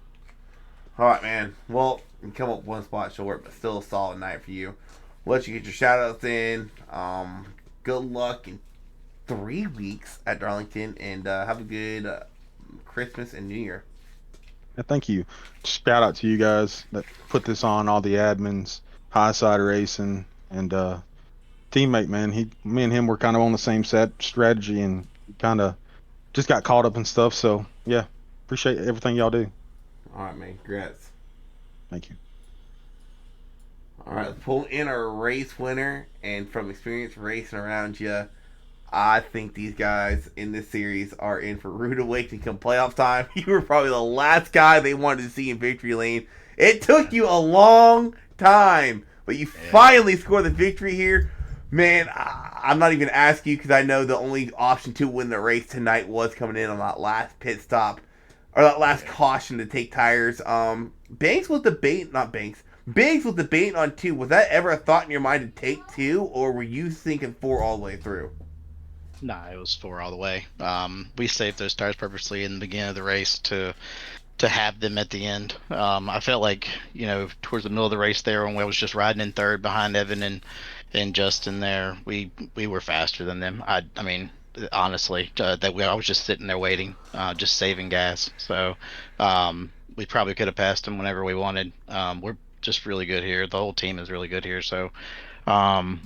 All right, man. Well, you come up 1 spot short, but still a solid night for you. We'll let you get your shout outs in. Good luck in 3 weeks at Darlington, and have a good Christmas and New Year. Yeah, thank you. Shout out to you guys that put this on, all the admins, High Side Racing, and teammate, man. Me and him were kind of on the same set strategy and kind of just got caught up in stuff. So yeah, appreciate everything y'all do. All right, man. Congrats. Thank you. All right, let's pull in our race winner, and from experience racing around you, I think these guys in this series are in for rude awakening come playoff time. You were probably the last guy they wanted to see in victory lane. It took you a long time, but you finally scored the victory here. Man, I'm not even asking you because I know the only option to win the race tonight was coming in on that last pit stop or that last caution to take tires. Banks was debating, not Banks. Biggs was debating on 2. Was that ever a thought in your mind to take 2, or were you thinking 4 all the way through? Nah, it was 4 all the way. We saved those tires purposely in the beginning of the race to have them at the end. I felt like towards the middle of the race there when I was just riding in third behind Evan and Justin there, we were faster than them. I mean honestly, I was just sitting there waiting, just saving gas. So we probably could have passed them whenever we wanted. We're just really good here. The whole team is really good here. So I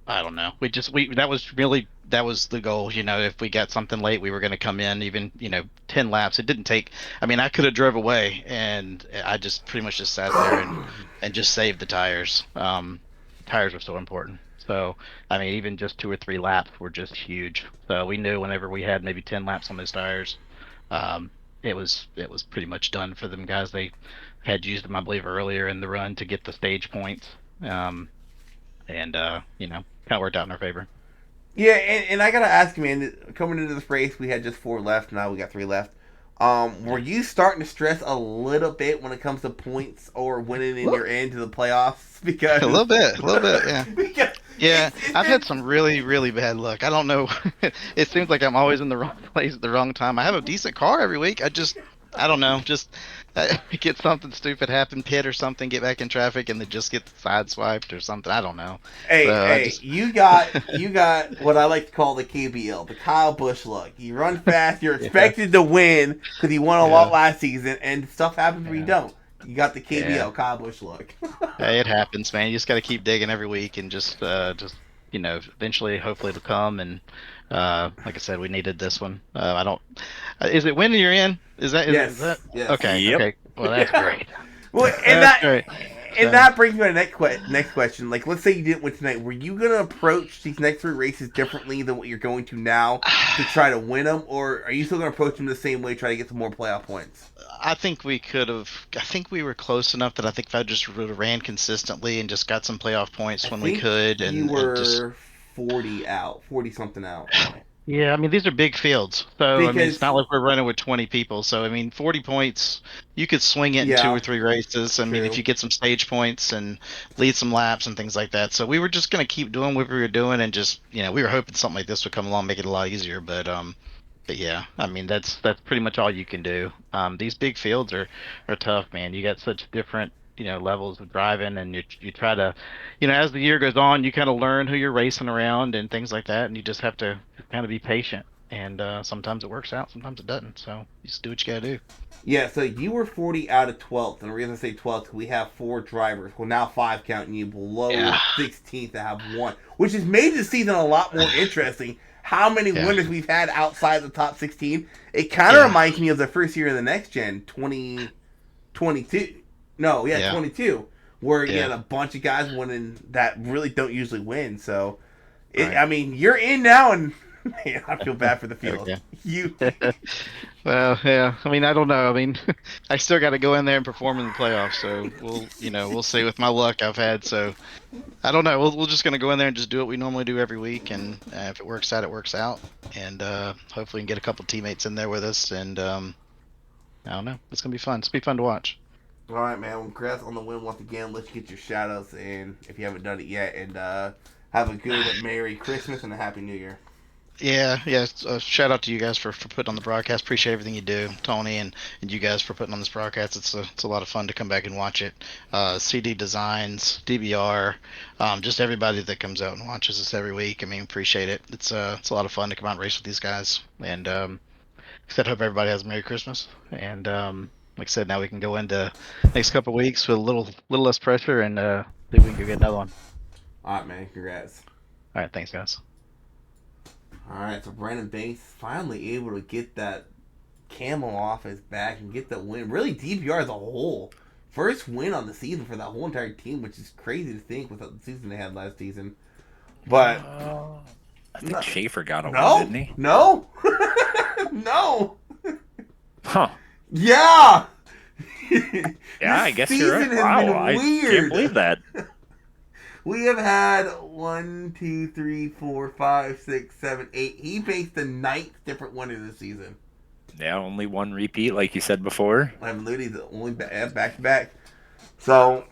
don't know. That was the goal. If we got something late, we were going to come in even 10 laps. It didn't take. I mean, I could have drove away, and I just pretty much just sat there and just saved the tires. Tires are so important. So I mean, even just 2 or 3 laps were just huge. So we knew whenever we had maybe 10 laps on those tires, it was pretty much done for them guys. They had used them, I believe, earlier in the run to get the stage points. And kind of worked out in our favor. Yeah, and I gotta ask you, man. Coming into this race, we had just 4 left. Now we got 3 left. Were you starting to stress a little bit when it comes to points or winning in your end to the playoffs? Because A little bit, yeah. because Yeah, it's I've had been- some really, really bad luck. I don't know. It seems like I'm always in the wrong place at the wrong time. I have a decent car every week. I don't know. Just get something stupid happen, pit or something, get back in traffic, and then just get sideswiped or something. I don't know. Hey, So I hey, just, you got what I like to call the KBL, the Kyle Busch look. You run fast, you're Yeah. expected to win because you won a lot Yeah. last season, and stuff happens where you Yeah. don't. You got the KBL, Yeah. Kyle Busch look. Hey, it happens, man. You just got to keep digging every week and just eventually, hopefully it'll come. And like I said, we needed this one. I don't. Is it when you're in? Is that? Yes. Okay. Yep. Okay. Well, that's great. Well, and That's that great. and So- that brings me to the next question. Like, let's say you didn't win tonight. Were you gonna approach these next 3 races differently than what you're going to now to try to win them, or are you still gonna approach them the same way, try to get some more playoff points? I think we could have. I think we were close enough that I think if I just ran consistently and just got some playoff points I when we think could, you and just. were 40 something out. Yeah, I mean these are big fields, so I mean it's Because not like we're running with 20 people. So I mean 40 points, you could swing it in 2 Yeah, or 3 races. I mean if true. you get some stage points and lead some laps and things like that. So we were just gonna keep doing what we were doing and just we were hoping something like this would come along, make it a lot easier. But yeah, I mean that's pretty much all you can do. These big fields are tough, man. You got such different levels of driving, and you try to, as the year goes on, you kind of learn who you're racing around and things like that, and you just have to kind of be patient. And sometimes it works out, sometimes it doesn't. So you just do what you gotta do. Yeah, so you were 40 out of 12th, and the reason I say 12th, we have 4 drivers. Well, now 5 counting you below Yeah. 16th to have 1, which has made the season a lot more interesting. How many Yeah. winners we've had outside the top 16? It kind of Yeah. reminds me of the first year of the next gen, 2022. No, yeah, Yeah. 22, where you Yeah. had a bunch of guys winning that really don't usually win. So, Right. I mean, you're in now, and man, I feel bad for the field. Okay. You, Well, yeah. I mean, I don't know. I mean, I still got to go in there and perform in the playoffs. So we'll see with my luck I've had. So I don't know. We're just gonna go in there and just do what we normally do every week, and if it works out, it works out. And hopefully, we can get a couple teammates in there with us. And I don't know. It's gonna be fun. It's gonna be fun to watch. all right, man. Well, congrats on the win once again. Let's get your shout outs in if you haven't done it yet. And have a good Merry Christmas and a Happy New Year. Yeah. Shout out to you guys for putting on the broadcast. Appreciate everything you do, Tony, and you guys for putting on this broadcast. It's a lot of fun to come back and watch it. CD Designs, DBR, just everybody that comes out and watches us every week. I mean, appreciate it. It's a lot of fun to come out and race with these guys. And except hope everybody has a Merry Christmas. And like I said, now we can go into next couple of weeks with a little less pressure and see if we can go get another one. All right, man. Congrats. All right, thanks, guys. All right, so Brandon Banks finally able to get that camel off his back and get the win. Really, DPR as a whole. First win on the season for that whole entire team, which is crazy to think with the season they had last season. But I think Schaefer got a no, win, didn't he? no, no. Huh. Yeah. Yeah, I This guess you're right. season has Wow, been I weird. can't believe that. We have had 1, 2, 3, 4, 5, 6, 7, 8. He faced the 9th different winner this season. Yeah, only one repeat, like you said before. I'm literally the only back to back. So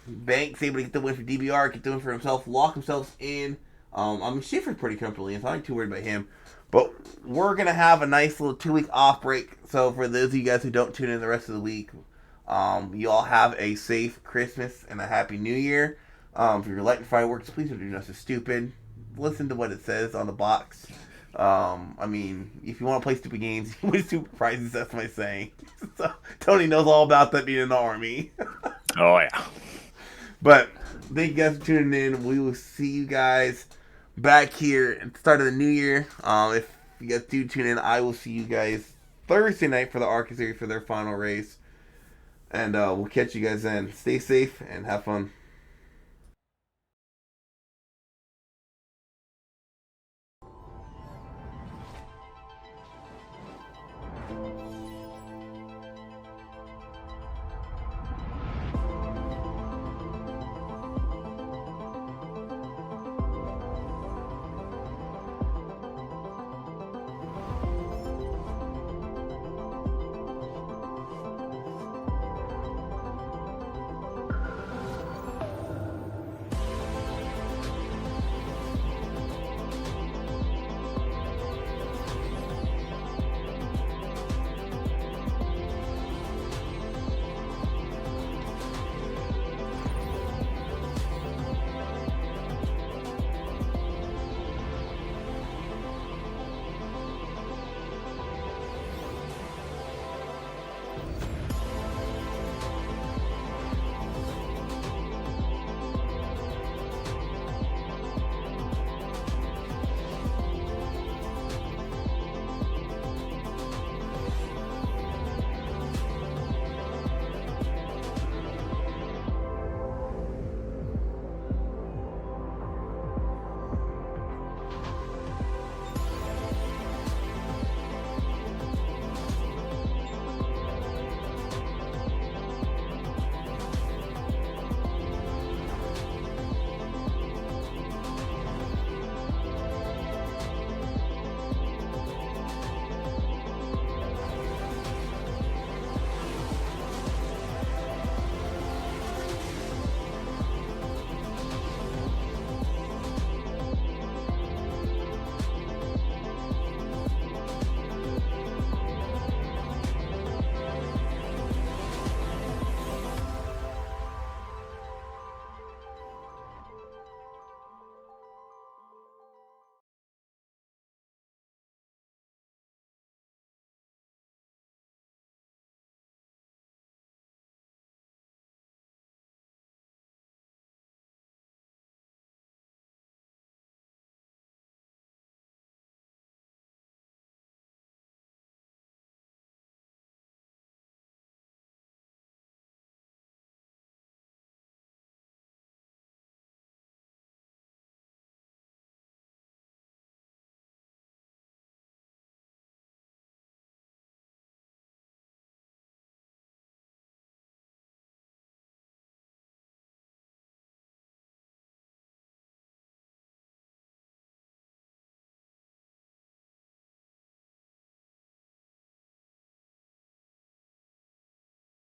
Banks able to get the win for DBR, get the win for himself, lock himself in. I mean, Schaefer's pretty comfortably in, so I'm not too worried about him. But we're gonna have a nice little 2-week off break. So for those of you guys who don't tune in the rest of the week, you all have a safe Christmas and a Happy New Year. If you're lighting fireworks, please don't do nothing stupid. Listen to what it says on the box. I mean, if you want to play stupid games, you win stupid prizes. That's my saying. So Tony knows all about that being in the army. Oh, yeah. But thank you guys for tuning in. We will see you guys back here at the start of the new year. If you guys do tune in, I will see you guys Thursday night for the ARCA Series for their final race. And we'll catch you guys then. Stay safe and have fun.